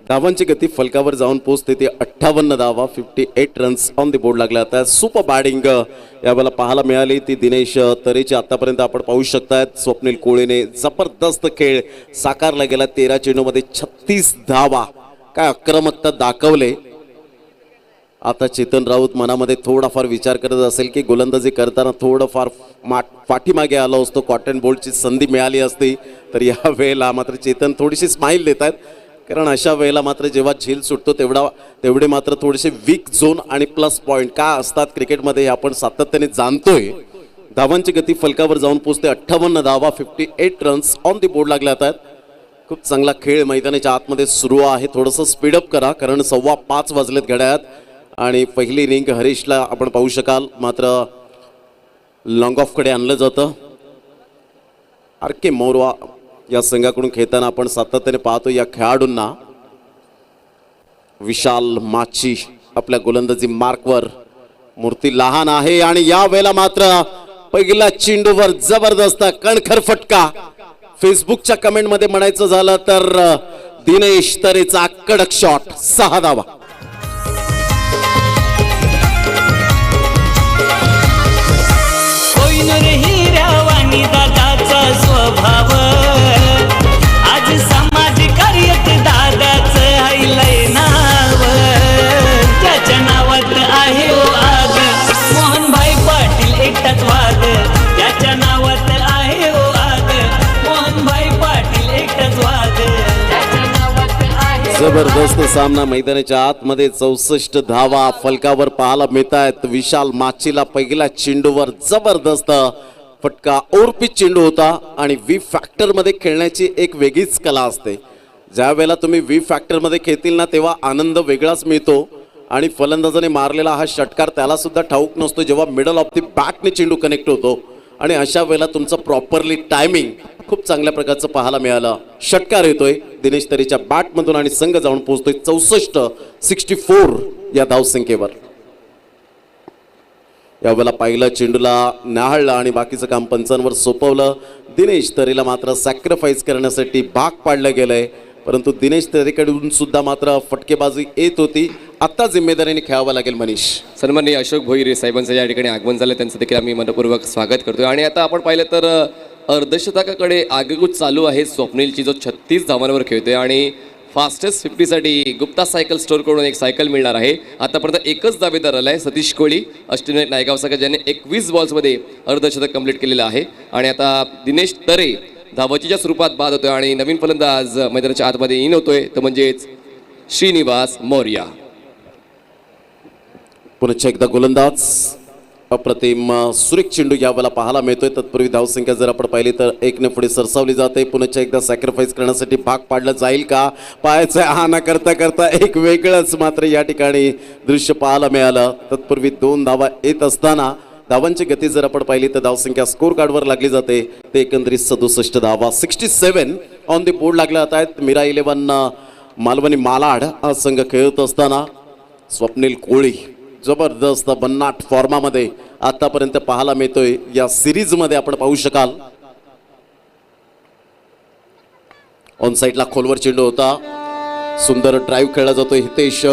Speaker 1: धावांची गती फलकावर जाऊन पोहोचते ती 58 धावा, 58 रन्स ऑन दी बोर्ड लागल्या. आता सुपर बॅटिंग यावेळेला पाहायला मिळाली ती दिनेश तरेची. आतापर्यंत आपण पाहू शकतायत स्वप्नील कोळेने जबरदस्त खेळ साकारला गेला. 13 चेंडूमध्ये 36 धावा, काय आक्रमकता दाखवले. आता चेतन राऊत मनामध्ये थोडाफार विचार करत असेल की गोलंदाजी करताना थोडंफार पाठीमागे आलो असतो, कॉटन बॉलची संधी मिळाली असती. तर या वेळेला मात्र चेतन थोडीशी स्माईल देत आहेत, कारण अशा वेळेला मात्र जेव्हा झेल सुटतो तेवढे मात्र थोडेसे वीक झोन आणि प्लस पॉईंट काय असतात क्रिकेटमध्ये हे आपण सातत्याने जाणतोय. धावांची गती फलकावर जाऊन पोहोचते 58 धावा, 58 रन्स ऑन दी बोर्ड लागल्या आहेत. खूप चांगला खेळ मैदानाच्या आतमध्ये सुरू आहे. थोडंसं स्पीडअप करा, कारण 5:15 वाजलेत घड्याळात आणि पहिली इनिंग हरीशला आपण पाहू शकाल मात्र लॉंग ऑफकडे आणलं जातं. आर.के. मोरवा या संघाकडून खेळताना आपण सातत्याने पाहतो या खेळाडूंना. विशाल माची आपल्या गोलंदाजी मार्कवर, मूर्ती लहान आहे आणि या वेळेला मात्र पहिल्या चेंडूवर जबरदस्त कणखर फटका. फेसबुकच्या कमेंटमध्ये म्हणायचं झालं तर दिनेश तरेचा कडक शॉट, 6 धावा.
Speaker 3: दादाचा स्वभाव आज समाज कार्यात दादाच हायलय नाव. त्याच्या नावात आहे ओ आग मोहनभाई पाटील एकटाच वाद. त्याच्या नावात आहे ओ आग मोहनभाई पाटील एकटाच वाद. त्याच्या नावात आहे
Speaker 1: जबरदस्त सामना मैदानाच्या आतमध्ये 64 धावा फलकावर पाहायला मिळत आहेत. विशाल माचीला पहिल्या चेंडूवर जबरदस्त फटका ओरपी चेंडू होता आणि व्ही फॅक्टर मध्ये खेळण्याची एक वेगळीच कला असते. ज्या वेळेला तुम्ही व्ही फॅक्टर मध्ये खेळतील ना तेव्हा आनंद वेगळाच मिळतो आणि फलंदाजाने मारलेला हा षटकार त्याला सुद्धा ठाऊक नसतो जेव्हा मिडल ऑफ द बॅटने चेंडू कनेक्ट होतो आणि अशा वेळेला तुमचं प्रॉपरली टायमिंग खूप चांगल्या प्रकारचं पाहायला मिळालं. षटकार येतोय दिनेश तरेच्या बॅटमधून आणि संघ जाऊन पोहोचतोय 64 या धावसंख्येवर. यावेळेला पहिल्या चेंडूला न्याहाळलं आणि बाकीचं काम पंचांवर सोपवलं. दिनेश तरेला मात्र सॅक्रिफाईस करण्यासाठी भाग पाडलं गेलंय, परंतु दिनेश तरेकडून सुद्धा मात्र फटकेबाजी येत होती. आता जिम्मेदारीने खेळावं लागेल मनीष.
Speaker 2: सन्माननीय अशोक भोईरे साहेबांचं या ठिकाणी आगमन झालं, त्यांचं देखील आम्ही मनपूर्वक स्वागत करतोय. आणि आता आपण पाहिलं तर अर्धशतकाकडे आगेकूच चालू आहे स्वप्नीलची, जो 36 धावांवर खेळतोय आणि फास्टेस्ट 50साठी गुप्ता सायकल स्टोअरकडून एक सायकल मिळणार आहे. आतापर्यंत एकच दावेदार आलाय, सतीश कोळी अष्टविनायक नायगावचा, ज्याने 21 बॉल्समध्ये अर्धशतक कंप्लीट केलेलं आहे. आणि आता दिनेश तरे धावचीच्या स्वरूपात बाद होतोय आणि नवीन फलंदाज मैदानाच्या आतमध्ये इन होतोय, तो म्हणजेच श्रीनिवास मौर्या.
Speaker 1: पुन्हा एकदा गोलंदाज अप्रतिम सुरेख चेंडू यावेळेला पाहायला मिळतोय. तत्पूर्वी धावसंख्या जर आपण पाहिली तर 1ने पुढे सरसावली जाते. पुन्हा एकदा सॅक्रिफाईस करण्यासाठी भाग पाडलं जाईल का, पायाचा आहाना करता करता एक वेगळंच मात्र या ठिकाणी दृश्य पाहायला मिळालं. तत्पूर्वी 2 धावा येत असताना धावांची गती जर आपण पाहिली तर धावसंख्या स्कोर कार्डवर लागली जाते. ते एकंदरीत 67 धावा 67 ऑन द बोर्ड लागल्या जात आहेत. मीरा 11 मालवणी मालाड हा संघ खेळत असताना स्वप्नील कोळी जबरदस्त भन्नाट फॉर्मामध्ये आतापर्यंत पाहायला मिळतोय. या सिरीज मध्ये आपण पाहू शकाल ऑन साईडला खोलवर चेंडू होता, सुंदर ड्राईव्ह खेळला जातोय. हितेश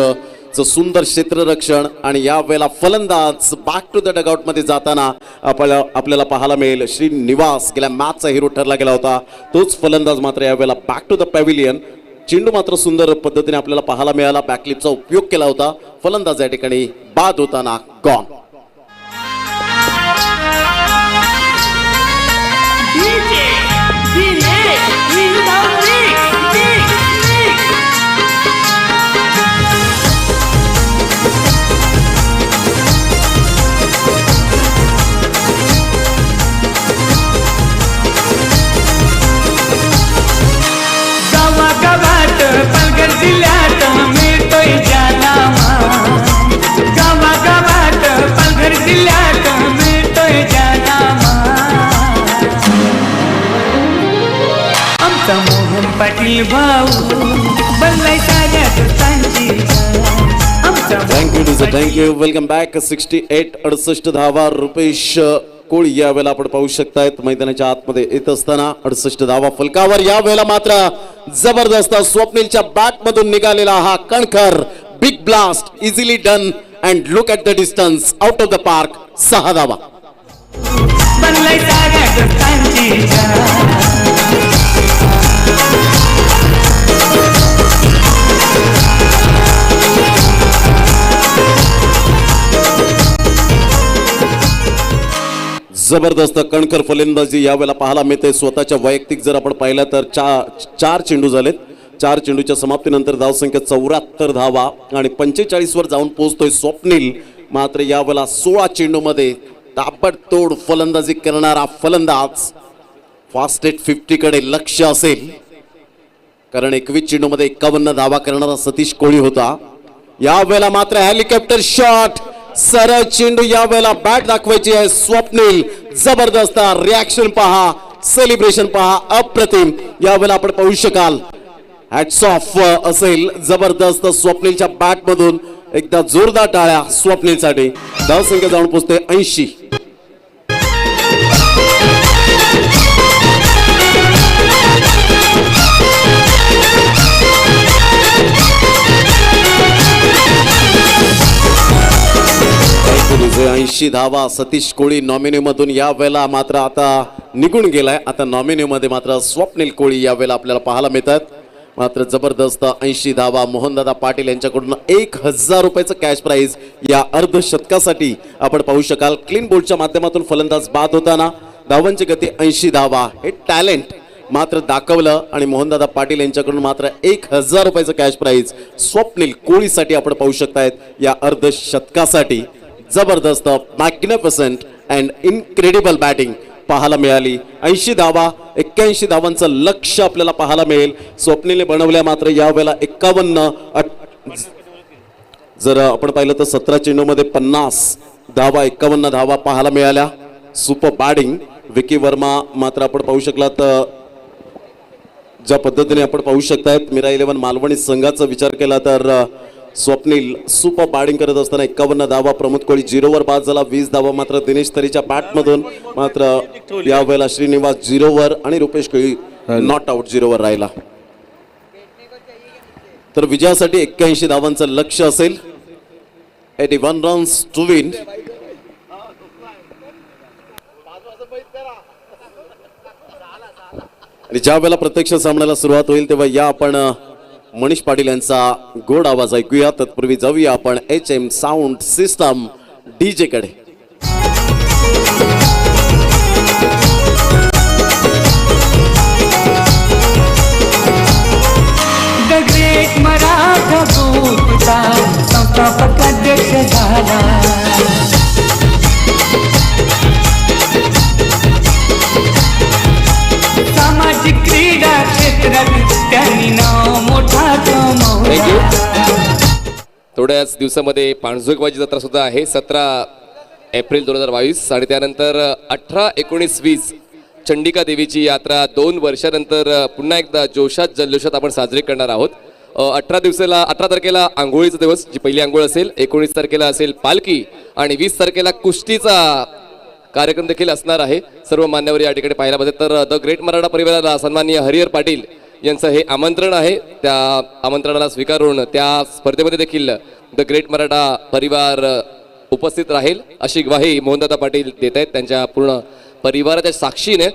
Speaker 1: सुंदर क्षेत्ररक्षण आणि या वेळेला फलंदाज बॅक टू द डगआउट मध्ये जाताना आपल्याला पाहायला मिळेल श्रीनिवास. गेल्या मॅचचा हिरो ठरला गेला होता, तोच फलंदाज मात्र या वेळेला बॅक टू द पॅव्हिलियन. चेंडू मात्र सुंदर पद्धतीने आपल्याला पाहायला मिळाला, बॅकलिपचा उपयोग केला होता. फलंदाज या ठिकाणी बाद होताना गॉन.
Speaker 3: गावागावात पालघर जिल्ह्यात मिळतोय जानामा, गावागावात पालघर जिल्ह्यात मिळतोय जानामा. आमचा मोहन पाटील भाऊ बनलाय साऱ्या दोस्तांची जान.
Speaker 1: थँक्यू. Welcome back. 68 धावा रुपेश कोळी या वेळेला आपण पाहू शकतायत मैदानाच्या आतमध्ये येत असताना 68 धावा फलकावर. या वेळेला मात्र जबरदस्त स्वप्नीलच्या बॅट मधून निघालेला हा कणखर big blast, easily done and look at the distance out of the park. 6 धावा.
Speaker 3: बनलाय साऱ्या दोस्तांची जान.
Speaker 1: जबरदस्त कणखर फलंदाजी यावेळेला पाहायला मिळते. स्वतःच्या वैयक्तिक जर आपण पाहिलं तर 4 चेंडू झालेत. 4 चेंडूच्या समाप्तीनंतर धावसंख्या 74 धावा आणि 45 वर जाऊन पोहोचतोय स्वप्नील. मात्र यावेळेला 16 चेंडूमध्ये ताबडतोड फलंदाजी करणारा फलंदाज. फास्टेस्ट 50 कडे लक्ष असेल, कारण 21 चेंडूमध्ये 51 धावा करणारा सतीश कोळी होता. यावेळेला मात्र हेलिकॉप्टर शॉट, सरळ चेंडू यावेळेला बॅट दाखवायची आहे स्वप्नील. जबरदस्त रिॲक्शन पहा, सेलिब्रेशन पहा, अप्रतिम. यावेळेला आपण पाहू शकाल हॅट्स ऑफ असेल जबरदस्त स्वप्नीलच्या बॅट मधून. एकदा जोरदार टाळ्या स्वप्नीलसाठी. धावसंख्या जाऊन पोहोचते 80. धावा सतीश कोळी नॉमिनी मधून या वेळेला मात्र आता निघून गेलाय. आता नॉमिनी मध्ये मात्र स्वप्नील कोळी या वेळेला आपल्याला पाहायला मिळतात. मात्र जबरदस्त 80 धावा. मोहनदादा पाटील यांच्याकडून 1000 रुपयाचं कॅश प्राइज या अर्धशतकासाठी आपण पाहू शकाल. क्लीन बोल्डच्या माध्यमातून फलंदाज बाद होताना धावांची गती 80 धावा. हे टॅलेंट मात्र दाखवलं आणि मोहनदादा पाटील यांच्याकडून मात्र 1000 रुपयाचं कॅश प्राईज स्वप्नील कोळीसाठी आपण पाहू शकतायत. या अर्धशतकासाठी जबरदस्त मॅग्निफिसंट अँड इनक्रेडिबल बॅटिंग पाहायला मिळाली. 80 धावा, 81 धावांचं लक्ष आपल्याला पाहायला मिळेल. स्वप्नीलने बनवल्या मात्र यावेळेला 51. जर आपण पाहिलं तर 17 चेंडूमध्ये 50 धावा, 51 धावा पाहायला मिळाल्या. सुपर बॅटिंग विकी वर्मा मात्र आपण पाहू शकला तर ज्या पद्धतीने आपण पाहू शकतायत मीरा 11 मालवणी संघाचा विचार केला तर स्वप्नील सुपर बॅटिंग करत असताना 51 धावा, प्रमोद कोळी 0वर बाद झाला. 20 धावा मात्र दिनेश तरीच्या बॅटमधून मात्र यावेळेला श्रीनिवास 0वर आणि रुपेश कोळी नॉट आउट 0वर राहिला. तर विजयासाठी 81 धावांचं लक्ष असेल. 81 रन्स टू विन. आणि ज्या वेळेला प्रत्यक्ष सामन्याला सुरुवात होईल तेव्हा या आपण मनीष पाटील यांचा गोड आवाज ऐकूया. तत्पूर्वी जाऊया आपण HM साऊंड सिस्टम DJ कडे.
Speaker 3: द ग्रेट मराठा ग्रुपचा संस्थापक अध्यक्ष झाला. सामाजिक क्रीडा क्षेत्रात त्यांनी नाव मोठा कमवला.
Speaker 2: थोड्याच दिवसामध्ये पाणझोकबाजी जत्रा सुद्धा आहे 17 एप्रिल 2022 आणि त्यानंतर 18, 19, 20 चंडिका देवीची यात्रा 2 वर्षानंतर पुन्हा एकदा जोशात जल्लोषात आपण साजरी करणार आहोत. 18 तारखेला आंघोळीचा दिवस, जी पहिली आंघोळ असेल. 19 तारखेला असेल पालखी आणि 20 तारखेला कुस्तीचा कार्यक्रम देखील असणार आहे. सर्व मान्यवर या ठिकाणी पाहायला पाहिजे. तर द ग्रेट मराठा परिवाराला सन्माननीय हरिहर पाटील यांचं हे आमंत्रण आहे. त्या आमंत्रणाला स्वीकारून त्या स्पर्धेमध्ये देखील द ग्रेट मराठा परिवार उपस्थित राहील अशी ग्वाही मोहनदादा पाटील देत आहेत त्यांच्या पूर्ण परिवाराच्या साक्षीने.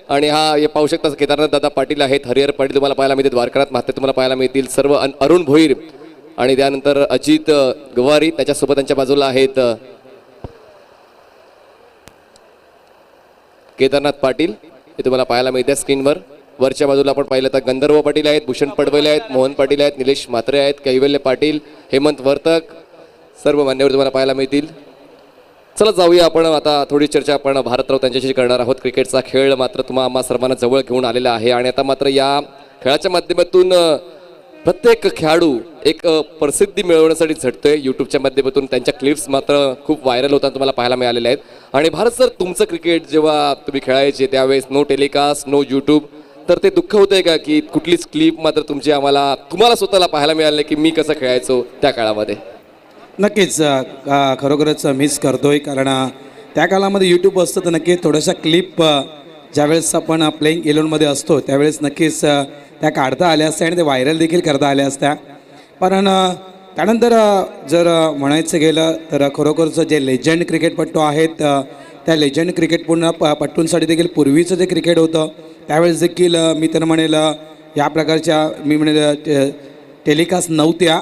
Speaker 2: आणि हे पाहू शकता केदारनाथ दादा पाटील आहेत, हरिहर पाटील तुम्हाला पाहायला मिळतील, द्वारकानाथ म्हात्रे तुम्हाला पाहायला मिळतील, सर्व अरुण भोईर आणि त्यानंतर अजित गवारी त्याच्यासोबत त्यांच्या बाजूला आहेत केदारनाथ पाटील हे तुम्हाला पाहायला मिळते स्क्रीनवर. वरच्या बाजूला आपण पाहिलं तर गंधर्व पाटील आहेत, भूषण पडवले आहेत, मोहन पाटील आहेत, निलेश म्हात्रे आहेत, कैवल्य पाटील, हेमंत वर्तक सर्व मान्यवर तुम्हाला पाहायला मिळतील. चला जाऊया आपण आता थोडी चर्चा आपण भारतराव त्यांच्याशी करणार आहोत. क्रिकेटचा खेळ मात्र आम्हा सर्वांना जवळ घेऊन आलेला आहे आणि आता मात्र या खेळाच्या माध्यमातून प्रत्येक खेळाडू एक प्रसिद्धी मिळवण्यासाठी झटतोय. यूट्यूबच्या माध्यमातून त्यांच्या क्लिप्स मात्र खूप व्हायरल होताना तुम्हाला पाहायला मिळालेल्या आहेत. आणि भारत सर तुमचं क्रिकेट जेव्हा तुम्ही खेळायचे त्यावेळेस नो टेलिकास्ट, नो यूट्यूब, तर ते दुःख होतंय का की कुठलीच क्लिप मात्र तुमची तुम्हाला स्वतःला पाहायला मिळालं की मी कसं खेळायचो त्या काळामध्ये?
Speaker 4: नक्कीच खरोखरच मिस करतोय, कारण त्या काळामध्ये यूट्यूब असतं तर नक्की थोड्याशा क्लिप ज्यावेळेस आपण प्लेइंग 11मध्ये असतो त्यावेळेस नक्कीच त्या काढता आल्या असत्या आणि ते व्हायरल देखील करता आल्या असत्या. पण त्यानंतर जर म्हणायचं गेलं तर खरोखरचं जे लेजंड क्रिकेटपटू आहेत त्या लेजंड पट्टूंसाठी देखील पूर्वीचं जे क्रिकेट होतं त्यावेळेस देखील मी तर म्हणेल या प्रकारच्या मी म्हणेल टेलिकास्ट नव्हत्या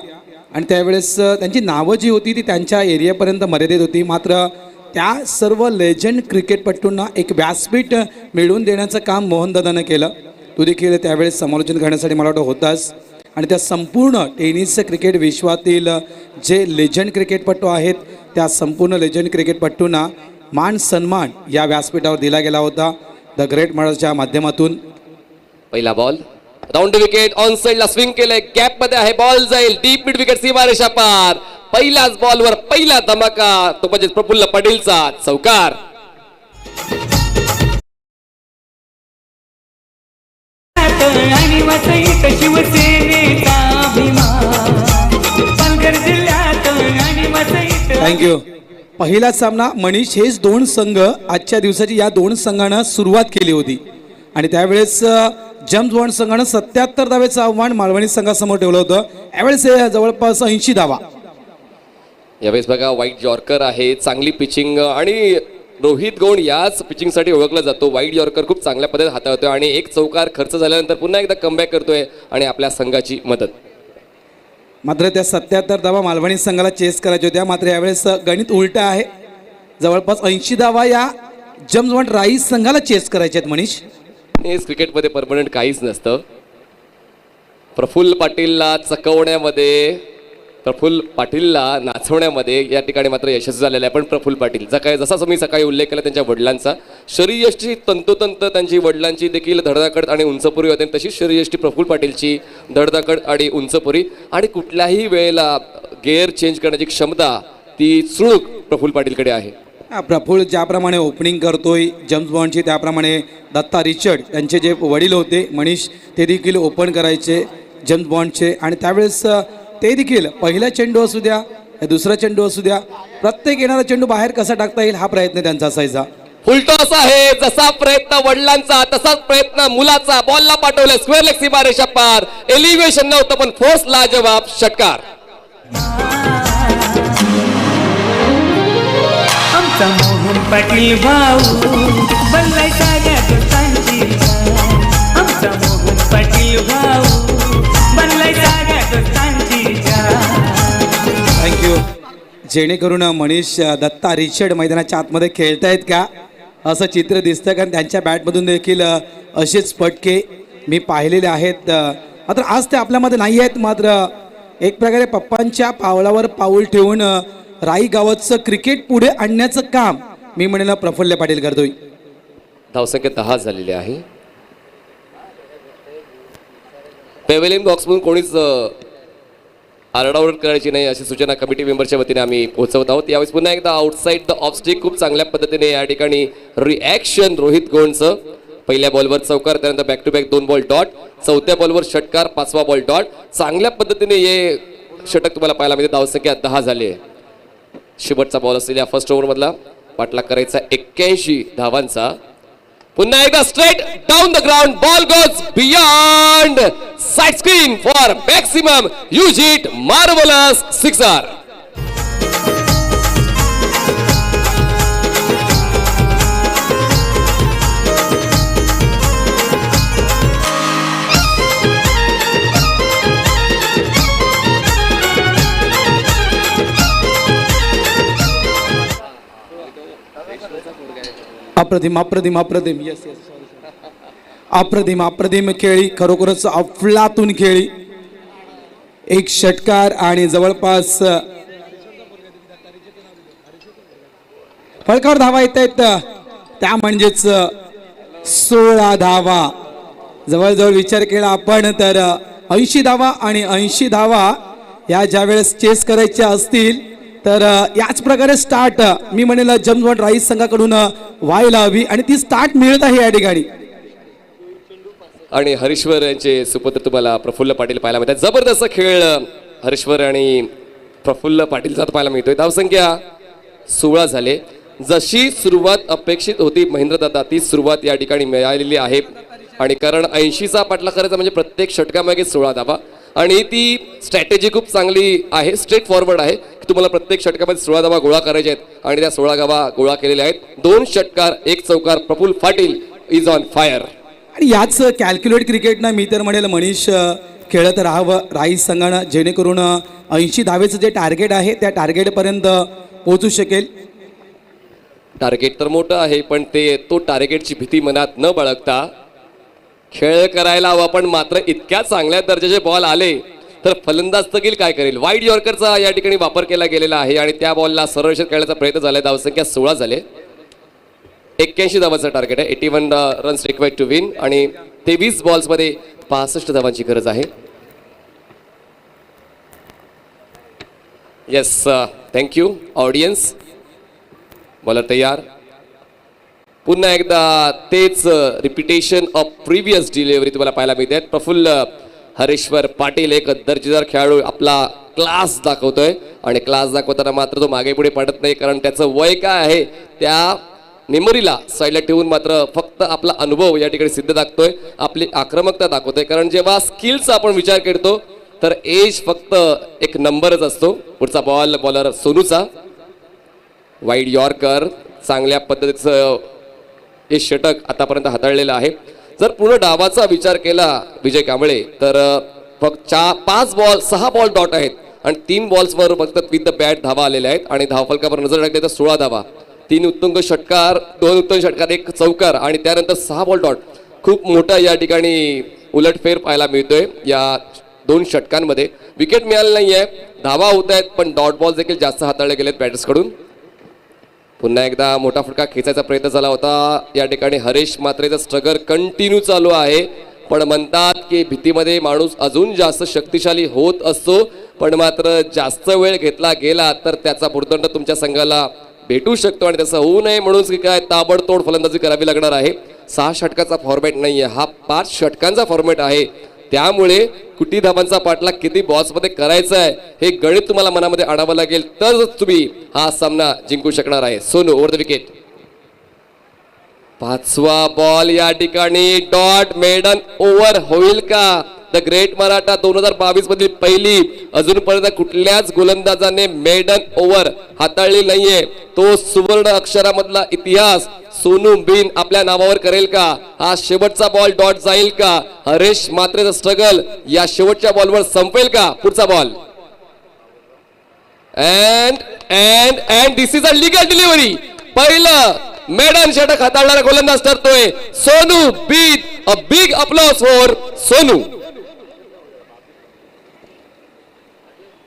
Speaker 4: आणि त्यावेळेस त्यांची नावं जी होती ती त्यांच्या एरियापर्यंत मर्यादित होती. मात्र त्या सर्व लेजंड क्रिकेटपटूंना एक व्यासपीठ मिळवून देण्याचं काम मोहनदादानं केलं. तू देखील त्यावेळेस समालोचन करण्यासाठी मला वाटतं होतास आणि त्या संपूर्ण टेनिस क्रिकेट विश्वातील जे लेजंड क्रिकेटपटू आहेत त्या संपूर्ण लेजंड क्रिकेटपटूंना मान सन्मान या व्यासपीठावर दिला गेला होता द ग्रेट मराठाच्या माध्यमातून.
Speaker 2: पहिला बॉल राऊंड विकेट ऑन साइडला स्विंग केलंय, गॅप मध्ये आहे, बॉल जाईल डीप मिड विकेट, सीमारेषा पार. पहिल्याच बॉलवर पहिला धमाका तो म्हणजे प्रफुल्ल पाटीलचा चौकार.
Speaker 3: आणि वसईत शिवसेनेचा अभिमान, पालघर जिल्ह्यात आणि वसईत.
Speaker 4: थँक्यू. पहिला सामना मनीष हेच दोन संघ आजच्या दिवसाची या दोन संघानं सुरुवात केली होती आणि त्यावेळेस जम्स बॉन्ड संघानं 77 धावेचं आव्हान मालवणी संघासमोर ठेवलं होतं. यावेळेस जवळपास 80 धावा.
Speaker 2: यावेळेस बघा व्हाईट यॉर्कर आहे, चांगली पिचिंग आणि रोहित गौंड याच पिचिंगसाठी ओळखला जातो. व्हाईट यॉर्कर खूप चांगल्या पद्धतीने हाताळतोय आणि एक चौकार खर्च झाल्यानंतर पुन्हा एकदा कमबॅक करतोय आणि आपल्या संघाची मदत.
Speaker 4: मात्र त्या 77 धावा मालवणी संघाला चेस करायच्या होत्या. मात्र यावेळेस गणित उलट आहे, जवळपास 80 धावा या जम्स बॉन्ड राईस संघाला चेस करायचे आहेत. मनीष
Speaker 2: फायनेस क्रिकेटमध्ये परमनंट काहीच नसतं. प्रफुल्ल पाटीलला चकवण्यामध्ये, प्रफुल्ल पाटीलला नाचवण्यामध्ये या ठिकाणी मात्र यशस्वी झालेला आहे. पण प्रफुल्ल पाटील जसा मी सकाळी उल्लेख केला त्यांच्या वडिलांचा, शरीरयष्टी तंतोतंत त्यांची वडिलांची देखील धडधाकड आणि उंचपुरी होते, तशीच शरीरयष्टी प्रफुल्ल पाटीलची धडधाकड आणि उंचपुरी, आणि कुठल्याही वेळेला गेअर चेंज करण्याची क्षमता ती चुळूक प्रफुल्ल पाटीलकडे आहे.
Speaker 4: प्रफुल्ल ज्याप्रमाणे ओपनिंग करतोय जेम्स बॉन्डची, त्याप्रमाणे दत्ता रिचर्ड त्यांचे जे वडील होते मनीष, ते देखील ओपन करायचे जेम्स बॉन्डचे, आणि त्यावेळेस ते देखील पहिला चेंडू असू द्या, दुसरा चेंडू असू द्या, प्रत्येक येणारा चेंडू बाहेर कसा टाकता येईल हा प्रयत्न त्यांचा असायचा.
Speaker 2: फुलटॉस आहे, जसा प्रयत्न वडिलांचा तसाच प्रयत्न मुलाचा. बॉलला पाठवलं स्क्वेअर लेग सीमारेषा पार, एलिव्हेशन नव्हतं पण फोर्स लाजवाब षटकार.
Speaker 3: आमचा मोहन पाटील भाऊ बनलाय साऱ्या दोस्तांची जान. आमचा मोहन पाटील भाऊ बनलाय साऱ्या दोस्तांची जान.
Speaker 4: थँक्यू. जेणेकरून मनीष दत्ता रिचर्ड मैदानाच्या आतमध्ये खेळतायत का असं चित्र दिसतं, कारण त्यांच्या बॅटमधून देखील असेच फटके मी पाहिलेले आहेत. मात्र आज ते आपल्यामध्ये नाही आहेत. मात्र एक प्रकारे पप्पांच्या पावलावर पाऊल ठेवून राई गावाचं क्रिकेट पुढे आणण्याचं काम मी म्हणेल प्रफुल्ल पाटील करतोय.
Speaker 2: धावसंख्या 10 झालेली आहे. पेव्हिलियन बॉक्समधून कोणीच आरडाओरड करायची नाही अशी सूचना कमिटी मेंबरच्या वतीने आम्ही पोहोचवत आहोत. यावेळेस पुन्हा एकदा आउटसाईड द ऑफ स्टिक खूप चांगल्या पद्धतीने या ठिकाणी रिॲक्शन रोहित गोंडचं. पहिल्या बॉलवर चौकार, त्यानंतर back to back 2 ball dot, चौथ्या बॉलवर षटकार, 5वा बॉल डॉट. चांगल्या पद्धतीने हे षटक तुम्हाला पाहायला मिळते. धावसंख्या 10 झाली आहे. शेवटचा बॉल असलेल्या फर्स्ट ओव्हरमधला पाठलाग करायचा 81 धावांचा. पुन्हा एकदा straight down the ground, ball goes beyond side screen for maximum use it marvellous sixer.
Speaker 4: अप्रतिम अप्रतिम अप्रतिम. येस येस, अप्रतिम अप्रतिम खेळी, खरोखरच अफलातून खेळी. एक षटकार आणि जवळपास फळकावर धावा येत आहेत, त्या म्हणजेच 16 धावा. जवळजवळ विचार केला आपण तर 80 धावा, आणि 80 धावा या ज्यावेळेस चेस करायच्या असतील तर याच प्रकारे स्टार्ट मी म्हणेल जेम्स बॉन्ड राईस संघाकडून व्हायला हवी, आणि ती स्टार्ट मिळत आहे या ठिकाणी.
Speaker 2: आणि हरीश्वर यांचे सुपुत्र तुम्हाला प्रफुल्ल पाटील पाहायला मिळतात. जबरदस्त खेळ हरीश्वर आणि प्रफुल्ल पाटीलचा पाहायला मिळतोय. धावसंख्या 16 झाले. जशी सुरुवात अपेक्षित होती महेंद्रदादा, ती सुरुवात या ठिकाणी मिळालेली आहे. आणि कारण 80चा पाठलाग करायचा म्हणजे प्रत्येक षटकामागे 16 धावा, आणि ती स्ट्रॅटेजी खूप चांगली आहे, स्ट्रेट फॉरवर्ड आहे की तुम्हाला प्रत्येक षटकामध्ये 16 धावा गोळा करायच्या आहेत, आणि त्या 16 धावा गोळा केलेल्या आहेत. 2 षटकार 1 चौकार. Praful Patil is on fire.
Speaker 4: आणि याच कॅल्क्युलेट क्रिकेटनं मी तर म्हणेल मनीष खेळत राहावं राईस संघानं, जेणेकरून 80 धावेचं जे टार्गेट आहे त्या टार्गेटपर्यंत पोहोचू शकेल.
Speaker 2: टार्गेट तर मोठं आहे, पण तो टार्गेटची भीती मनात न बाळगता खेळ करायला हवा. पण मात्र इतक्या चांगल्या दर्जाचे बॉल आले तर फलंदाज तकील काय करेल. वाईड यॉर्करचा या ठिकाणी वापर केला गेलेला आहे, आणि त्या बॉलला सरळ खेळण्याचा प्रयत्न झाला. धावसंख्या 16 झाले. 81 धावांचं टार्गेट आहे. 81 रन्स रिक्वायर्ड टू विन, आणि 23 बॉल्समध्ये 65 धावांची गरज आहे. Yes, thank you audience. बॉलर तयार. पुन्हा एकदा तेच रिपिटेशन ऑफ प्रिव्हियस डिलिव्हरी तुम्हाला पाहायला मिळते. प्रफुल्ल हरीश्वर पाटील एक दर्जेदार खेळाडू आपला क्लास दाखवतोय, आणि क्लास दाखवताना मात्र तो मागे पुढे पडत नाही, कारण त्याचं वय काय आहे त्या मेमरीला साईडला ठेवून मात्र फक्त आपला अनुभव या ठिकाणी सिद्ध दाखवतोय, आपली आक्रमकता दाखवतोय. कारण जेव्हा स्किलचा आपण विचार करतो तर एज फक्त एक नंबरच असतो. पुढचा बॉल बॉलर सोनूचा. वाईड यॉर्कर, चांगल्या पद्धतीचं हे षटक आतापर्यंत हाताळलेलं आहे. जर पूर्ण डावाचा विचार केला विजय कांबळे तर फक्त 6 बॉल डॉट आहेत, आणि 3 बॉल्सवर फक्त विथ द बॅट धावा आलेल्या आहेत, आणि धावफलकावर नजर टाकली तर 16 धावा. 3 उत्तुंग षटकार, 2 उत्तुंग षटकार, 1 चौकार, आणि त्यानंतर 6 बॉल डॉट. खूप मोठा या ठिकाणी उलटफेर पाहायला मिळतोय या 2 षटकांमध्ये. विकेट मिळाली नाहीये, धावा होत आहेत, पण डॉट बॉल देखील जास्त हाताळले गेलेत बॅटर्सकडून. पुन्हा एकदा मोठा फटका खेचायचा प्रयत्न झाला होता या ठिकाणी. हरेश मात्रेचं स्ट्रगल कंटिन्यू चालू आहे, पण म्हणतात की भीतीमध्ये माणूस अजून जास्त शक्तिशाली होत असतो, पण मात्र जास्त वेळ घेतला गेला तर त्याचा भुर्दंड तुमच्या संघाला भेटू शकतो आणि तसं होऊ नये म्हणून की काय ताबडतोड फलंदाजी करावी लागणार आहे. 6 षटकाचा फॉर्मॅट नाहीये, हा 5 षटकांचा फॉर्मॅट आहे. त्यामुळे किती धावांचा पाठलाग किती बॉल्समध्ये करायचा आहे हे गणित तुम्हाला मनामध्ये आणावं लागेल, तरच तुम्ही हा सामना जिंकू शकणार आहे. Sonu over the wicket. 5वा बॉल या ठिकाणी डॉट मेडन ओव्हर होईल का? द ग्रेट मराठा 2022 मधील पहिली अजूनपर्यंत कुठल्याच गोलंदाजाने मेडन ओव्हर हाताळली नाहीये. तो सुवर्ण अक्षरामधला इतिहास सोनू बिन आपल्या नावावर करेल का? हा शेवटचा बॉल डॉट जाईल का? हरेश मात्रेचं स्ट्रगल या शेवटच्या बॉलवर संपेल का? पुढचा ball and this is a legal delivery. पहिलं मेडन षटक हाताळणारा गोलंदाज ठरतोय सोनू बिन. A big applause for Sonu.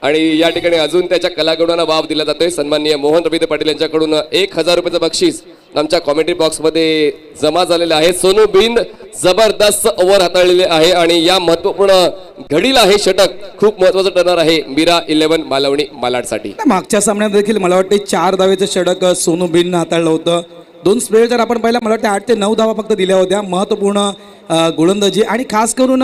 Speaker 2: आणि या ठिकाणी अजून त्याच्या कलागुणांना वाव दिला जातोय. सन्माननीय मोहन रवींद्र पाटील यांच्याकडून 1000 रुपयाचं बक्षीस आमच्या कॉमेंट्री बॉक्समध्ये जमा झालेलं आहे. सोनू बिंद जबरदस्त ओव्हर हाताळलेले आहे आणि या महत्वपूर्ण घडीला हे षटक खूप महत्वाचं ठरणार आहे मीरा 11 मालवणी मालाडसाठी.
Speaker 4: मागच्या सामन्यात देखील मला वाटते 4 धावेचं षटक सोनू बिननं हाताळलं होतं. 2 स्पेल जर आपण पाहिला मला वाटतं 8 ते 9 धावा फक्त दिल्या होत्या. महत्त्वपूर्ण गोलंदाजी आणि खास करून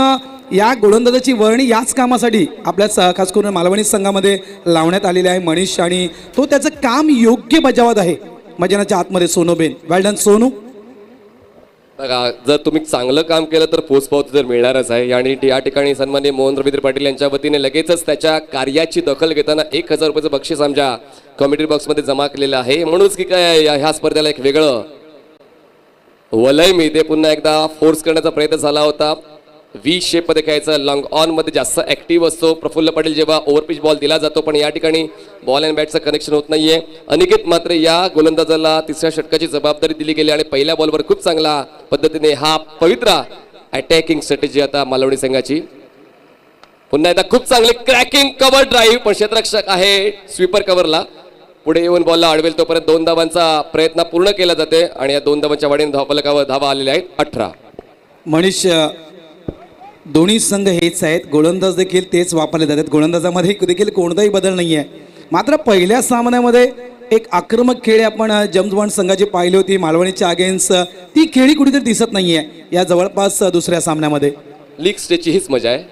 Speaker 4: या गोलंदाजाची वर्णी याच कामासाठी आपल्या खास करून मालवणी संघामध्ये लावण्यात आलेली आहे मनीष, आणि तो त्याचं काम योग्य बजावत आहे मैदानाच्या आतमध्ये. सोनू बिन वेल डन सोनू.
Speaker 2: बघा, जर तुम्ही चांगलं काम केलं तर पोचपावती तर मिळणारच आहे. आणि या ठिकाणी सन्माननीय मोहन रवींद्र पाटील यांच्या वतीने लगेचच त्याच्या कार्याची दखल घेताना 1000 रुपयाचं बक्षीस आमच्या कॉमेंट्री बॉक्समध्ये जमा केलेलं आहे. म्हणूनच की काय ह्या स्पर्धेला एक वेगळं वलय मिळते. पुन्हा एकदा फोर्स करण्याचा प्रयत्न झाला होता. व्ही शेप मध्ये खेळायचं, लॉंग ऑन मध्ये जास्त ऍक्टिव्ह असतो प्रफुल्ल पाटील जेव्हा ओव्हरपिच बॉल दिला जातो, पण या ठिकाणी बॉल अँड बॅटचं कनेक्शन होत नाहीये. अनिकेत मात्र या गोलंदाजाला 3ऱ्या षटकाची जबाबदारी दिली गेली आणि पहिल्या बॉलवर खूप चांगला पद्धतीने हा पवित्रा अटॅकिंग स्ट्रॅटेजी आता मालवणी संघाची. पुन्हा एकदा खूप चांगली क्रॅकिंग कव्हर ड्राईव्ह, पण क्षेत्ररक्षक आहे स्वीपर कव्हरला. पुढे येऊन बॉलला अडवेल तोपर्यंत 2 धावांचा प्रयत्न पूर्ण केला जाते आणि या 2 धावांच्या वाढीने धावफलकावर धावा आलेल्या आहेत 18.
Speaker 4: मनीष, दोन्ही संघ हेच आहेत, गोलंदाज देखील तेच वापरले जातात. गोलंदाजामध्ये देखील कोणताही बदल नाही आहे. मात्र पहिल्या सामन्यामध्ये एक आक्रमक खेळी आपण जेम्स बॉन्ड संघाची पाहिली होती मालवणीच्या अगेन्स्ट. ती खेळी कुठेतरी दिसत नाहीये या जवळपास दुसऱ्या सामन्यामध्ये.
Speaker 2: लीग स्टेजची हीच मजा आहे.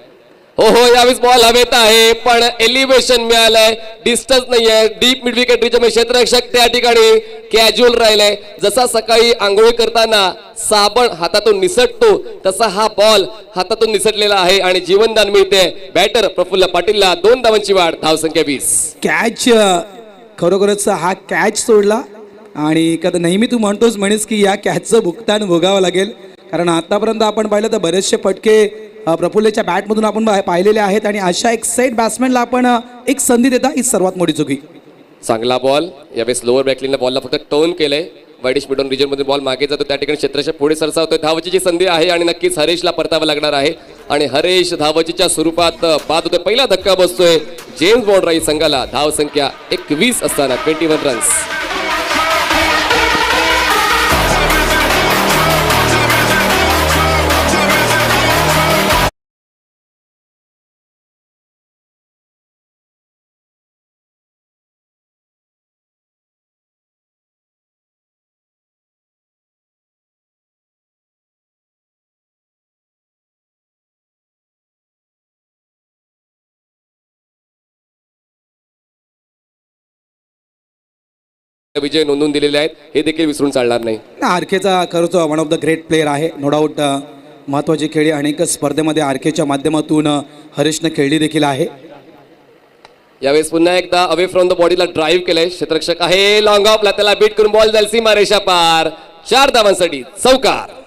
Speaker 2: हो यावेळेस बॉल हवेत आहे, पण एलिव्हेशन मिळालंय, डिस्टन्स नाहीये. डीप मिड विकेट रिचमध्ये क्षेत्ररक्षक त्या ठिकाणी कॅज्युअल राहिलाय. जसा सकाळी आंघोळी करताना साबण हातातून निसटतो तसा हा बॉल हातातून निसटलेला आहे आणि जीवनदान मिळते बॅटर प्रफुल्ल पाटीलला. 2 धावांची वाढ, धावसंख्या 20.
Speaker 4: कॅच खरोखरच हा कॅच सोडला आणि कदा नेहमी तू म्हणतोस म्हणेस की या कॅचचं भुगतान भोगावं लागेल, कारण आतापर्यंत आपण पाहिलं तर बरेचसे फटके प्रफुल्लच्या बॅटमधून आपण पाहिलेले आहेत आणि अशा एक सेट बॅट्समॅनला आपण एक संधी देता ही सर्वात मोठी चुकी.
Speaker 2: चांगला बॉल यावेळेस लोअर बॅकलिनला बॉलला फक्त टर्न केलंय. वाईडिश मिडॉन रिजन मध्ये बॉल मागे जातो, त्या ठिकाणी क्षेत्ररक्षक पुढे सरसावतोय. धावाची जी संधी आहे आणि नक्कीच हरेशला परतावं लागणार आहे आणि हरेश धावचीच्या स्वरूपात बाद होतोय. पहिला धक्का बसतोय जेम्स बॉन्ड राई संघाला. धाव संख्या 21 असताना 21 रन्स. विजय नोंदवून दिलेले आहेत, हे देखील विसरून चालणार नाही.
Speaker 4: आरकेचा खरंच one of the great player आहे, नो डाऊट. महत्त्वाची खेळी अनेक स्पर्धेमध्ये आरकेच्या माध्यमातून हरीशनं खेळली देखील आहे.
Speaker 2: यावेळेस पुन्हा एकदा अवे फ्रॉम द बॉडीला ड्राईव्ह केलंय क्षेत्ररक्षक आहे. लॉंग ऑफला त्याला बीट करून बॉल जाईल सीमा रेषा पार. 4 धावांसाठी चौकार.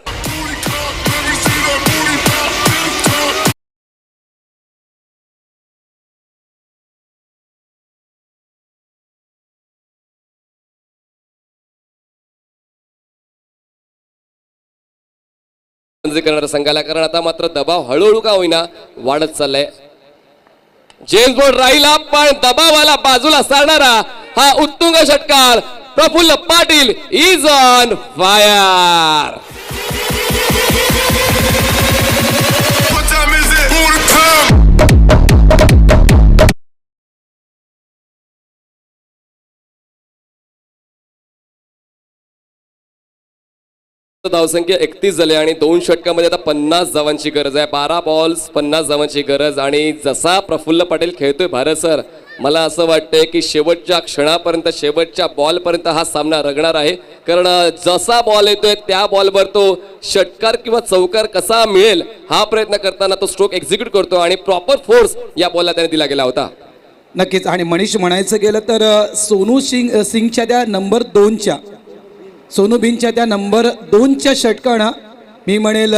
Speaker 2: करणाऱ्या संघाला, कारण आता मात्र दबाव हळूहळू का होईना वाढत चाललाय. जेम्स बॉन्ड राहिला पण दबावाला बाजूला सारणारा हा उत्तुंग षटकार Praful Patil is on fire.
Speaker 5: What time is it? Who the time?
Speaker 2: धावसंख्या 31 झाली आणि 2 षटकामध्ये आता 50 धावांची गरज आहे. 12 बॉल्स 50 धावांची गरज. आणि जसा प्रफुल्ल पाटील खेळतोय भारत सर, मला असं वाटतंय की शेवटच्या क्षणापर्यंत, शेवटच्या बॉलपर्यंत हा सामना रंगणार आहे. कारण जसा बॉल येतोय त्या बॉलवर तो षटकार किंवा चौकार कसा मिळेल हा प्रयत्न करताना तो स्ट्रोक एक्झिक्यूट करतो आणि प्रॉपर फोर्स या बॉलला त्याने दिला गेला होता.
Speaker 4: नक्कीच. आणि मनीष म्हणायचं गेलं तर सोनू सिंगच्या त्या नंबर 2च्या सोनू बिनच्या त्या नंबर 2च्या षटकानं मी म्हणेल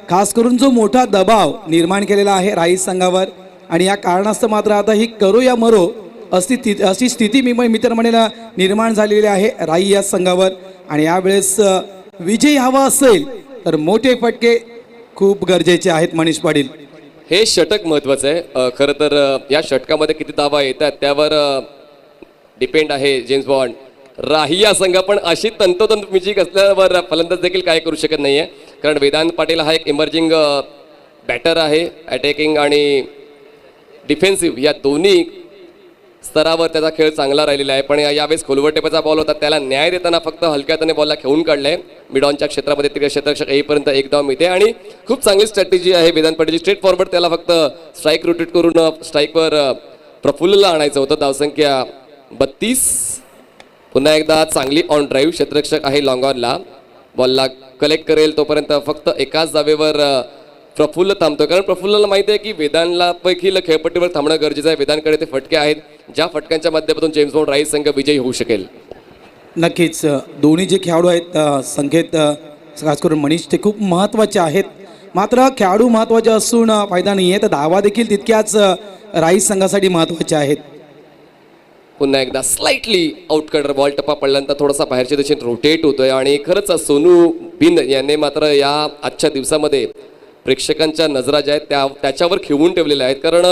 Speaker 4: खास करून जो मोठा दबाव निर्माण केलेला आहे राईस संघावर, आणि या कारणास्तव मात्र आता ही करो या मरो अशी स्थिती मी तर म्हणेल निर्माण झालेली आहे राई या संघावर. आणि यावेळेस विजय हवा असेल तर मोठे फटके खूप गरजेचे आहेत मनीष पाटील.
Speaker 2: हे षटक महत्वाचं आहे. खरं तर या षटकामध्ये किती धावा येतात त्यावर डिपेंड आहे जेम्स बॉन्ड. राहिया संघ पण अशी तंतोतंत मिचिक असल्यावर फलंदाज देखील काय करू शकत नाहीये, कारण वेदांत पाटील हा एक इमर्जिंग बॅटर आहे. अटॅकिंग आणि डिफेन्सिव्ह या दोन्ही स्तरावर त्याचा खेळ चांगला राहिलेला आहे. पण यावेळेस खोलवर टेपाचा बॉल होता, त्याला न्याय देताना फक्त हलक्यातने बॉलला खेळून काढलाय. मिडॉनच्या क्षेत्रामध्ये तिकडे क्षेत्ररक्षक येईपर्यंत एक धाव मिळते आणि खूप चांगली स्ट्रॅटेजी आहे वेदांत पाटीलची. स्ट्रेट फॉरवर्ड त्याला फक्त स्ट्राईक रोटेट करून स्ट्राईकवर प्रफुल्लला आणायचं होतं. धावसंख्या 32. पुन्हा एकदा चांगली ऑन ड्राईव्ह. क्षेत्ररक्षक आहे लॉंग ऑनला, बॉलला कलेक्ट करेल तोपर्यंत फक्त एकाच जावेवर प्रफुल्ल थांबतो, कारण प्रफुल्लला माहिती आहे की वेदांतला पैकी खेळपट्टीवर थांबणं गरजेचं आहे. वेदांतकडे ते फटके आहेत, ज्या फटक्यांच्या माध्यमातून जेम्स बॉन्ड राईस संघ विजयी होऊ शकेल.
Speaker 4: नक्कीच. दोन्ही जे खेळाडू आहेत संख्येत खास करून मनीष ते खूप महत्त्वाचे आहेत. मात्र खेळाडू महत्त्वाचे असून फायदा नाही आहे, तर धावा देखील तितक्याच राईस संघासाठी महत्त्वाच्या आहेत.
Speaker 2: पुन्हा एकदा स्लाइटली आउटकडर बॉल टप्पा पडल्यानंतर थोडासा बाहेरच्या दिशेने रोटेट होतोय. आणि खरंच सोनू बिन याने मात्र या आजच्या दिवसामध्ये प्रेक्षकांच्या नजरा ज्या आहेत त्याच्यावर खिळवून ठेवलेल्या आहेत. कारण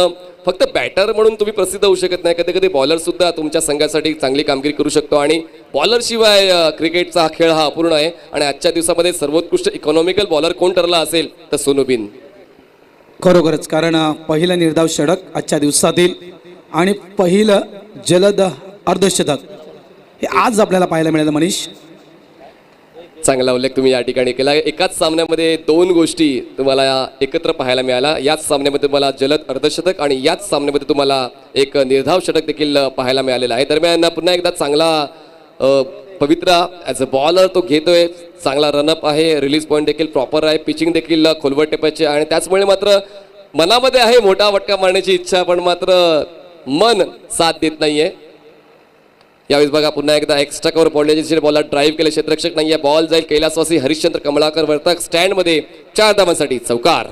Speaker 2: फक्त बॅटर म्हणून तुम्ही प्रसिद्ध होऊ शकत नाही, कधी कधी बॉलर सुद्धा तुमच्या संघासाठी चांगली कामगिरी करू शकतो. आणि बॉलरशिवाय क्रिकेटचा हा खेळ हा अपूर्ण आहे. आणि आजच्या दिवसामध्ये सर्वोत्कृष्ट इकॉनॉमिकल बॉलर कोण ठरला असेल तर सोनू बिन.
Speaker 4: खरोखरच. कारण पहिलं निर्धाव षटक आजच्या दिवसातील आणि पहिलं जलद अर्धशतक हे आज आपल्याला पाहायला मिळालं. मनीष,
Speaker 2: चांगला उल्लेख तुम्ही या ठिकाणी केला. एकाच सामन्यामध्ये 2 गोष्टी तुम्हाला एकत्र पाहायला मिळाल्या. याच सामन्यामध्ये तुम्हाला जलद अर्धशतक आणि याच सामन्यामध्ये तुम्हाला एक निर्धाव षटक देखील पाहायला मिळालेलं आहे. दरम्यान पुन्हा एकदा चांगला पवित्रा ॲज अ बॉलर तो घेतोय. चांगला रनअप आहे, रिलीज पॉईंट देखील प्रॉपर आहे, पिचिंग देखील खोलवर टेपायचे. आणि त्याचमुळे मात्र मनामध्ये आहे मोठा फटका मारण्याची इच्छा, पण मात्र मन साथ देत नाहीये. यावेळेस बघा पुन्हा एकदा एक्स्ट्रा कव्हर पडल्याची बॉलला ड्राईव्ह केले, क्षेत्ररक्षक नाहीये, बॉल जाईल कैलासवासी हरिश्चंद्र कमळाकर वर्तक स्टँडमध्ये 4 धावांसाठी चौकार.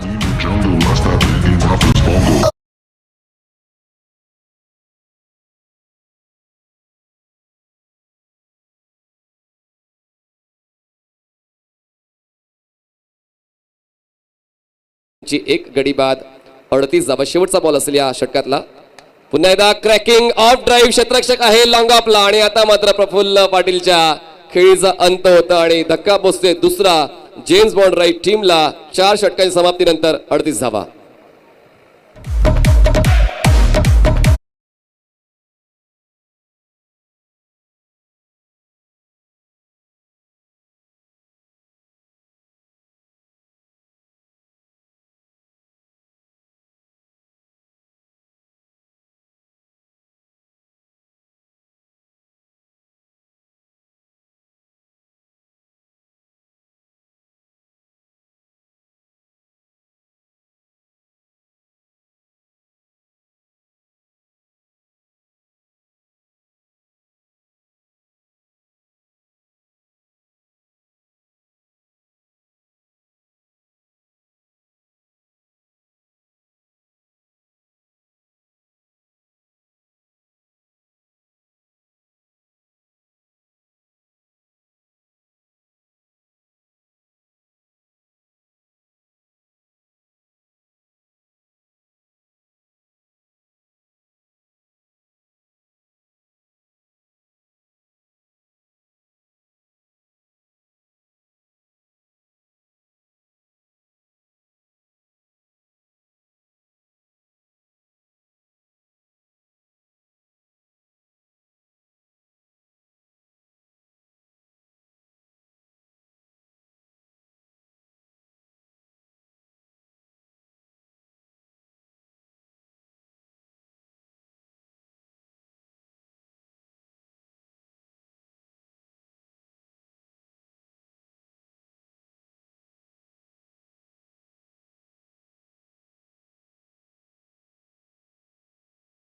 Speaker 2: एक गडी बाद 38 धावा शेवटचा बॉल असेल या षटकातला. पुन्हा एकदा क्रॅकिंग ऑफ ड्राईव्ह, क्षेत्ररक्षक आहे लॉंग ऑफला. आणि आता मात्र प्रफुल्ल पाटीलच्या खेळीचा अंत होता आणि धक्का बसतोय दुसरा जेम्स बॉन्ड राईट टीमला 4 षटकांच्या समाप्तीनंतर 38 धावा.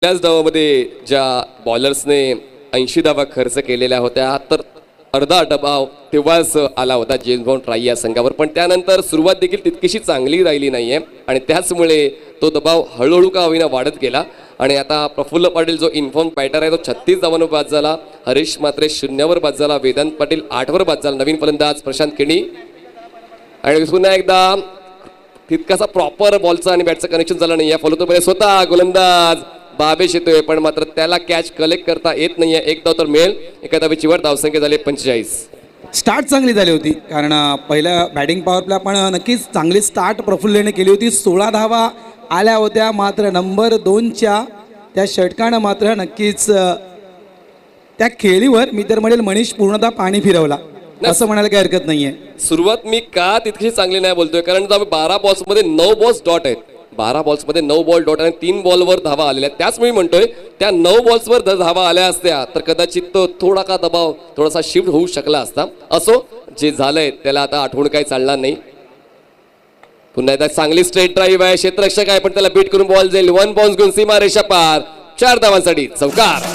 Speaker 2: त्याच डावामध्ये ज्या बॉलर्सने 80 धावा खर्च केलेल्या होत्या तर अर्धा दबाव तेव्हाच आला होता जेम्स बॉन्ड ट्राय या संघावर, पण त्यानंतर सुरुवात देखील तितकीशी चांगली राहिली नाहीये आणि त्याचमुळे तो दबाव हळूहळू का होईना वाढत गेला आणि आता प्रफुल्ल पाटील जो इन्फॉर्म बॅटर आहे तो 36 धावांवर बाद झाला, हरीश मात्रे 0वर बाद झाला, वेदांत पाटील 8वर बाद झाला, नवीन फलंदाज प्रशांत केणी आणि पुन्हा एकदा तितकासा प्रॉपर बॉलचा आणि बॅटचं कनेक्शन झालं नाही. या फॉलोमध्ये स्वतः गोलंदाज बाबेश येतोय पण मात्र त्याला कॅच कलेक्ट करता येत नाहीये. एक धाव तर मिळेल. एका धावेची धावसंख्या झाली 45.
Speaker 4: स्टार्ट चांगली झाली होती कारण पहिल्या बॅटिंग पॉवरला पण नक्कीच चांगली स्टार्ट प्रफुल्लने केली होती. 16 धावा आल्या होत्या मात्र नंबर 2च्या त्या षटकानं मात्र नक्कीच त्या खेळीवर मी तर म्हणेल मनीष पूर्णतः पाणी फिरवला असं म्हणायला काही हरकत नाहीये.
Speaker 2: सुरुवात मी का तितकी चांगली नाही बोलतोय कारण 12 बॉल्समध्ये 9 बॉल्स डॉट आहेत. 12 बॉल्समध्ये 9 बॉल डॉट आणि 3 बॉलवर धावा आलेल्या. त्याच मी म्हणतोय त्या 9 बॉल्सवर जर धावा आल्या असत्या तर कदाचित तो थोडा का दबाव थोडासा शिफ्ट होऊ शकला असता. असो जे झालंय त्याला आता आठवण काही चालणार नाही. पुन्हा एकदा चांगली स्ट्रेट ड्राईव्ह आहे, क्षेत्ररक्षक आहे पण त्याला बीट करून बॉल जाईल. 1 बाउन्स घेऊन सीमा रेषा पार, 4 धावांसाठी चौकार.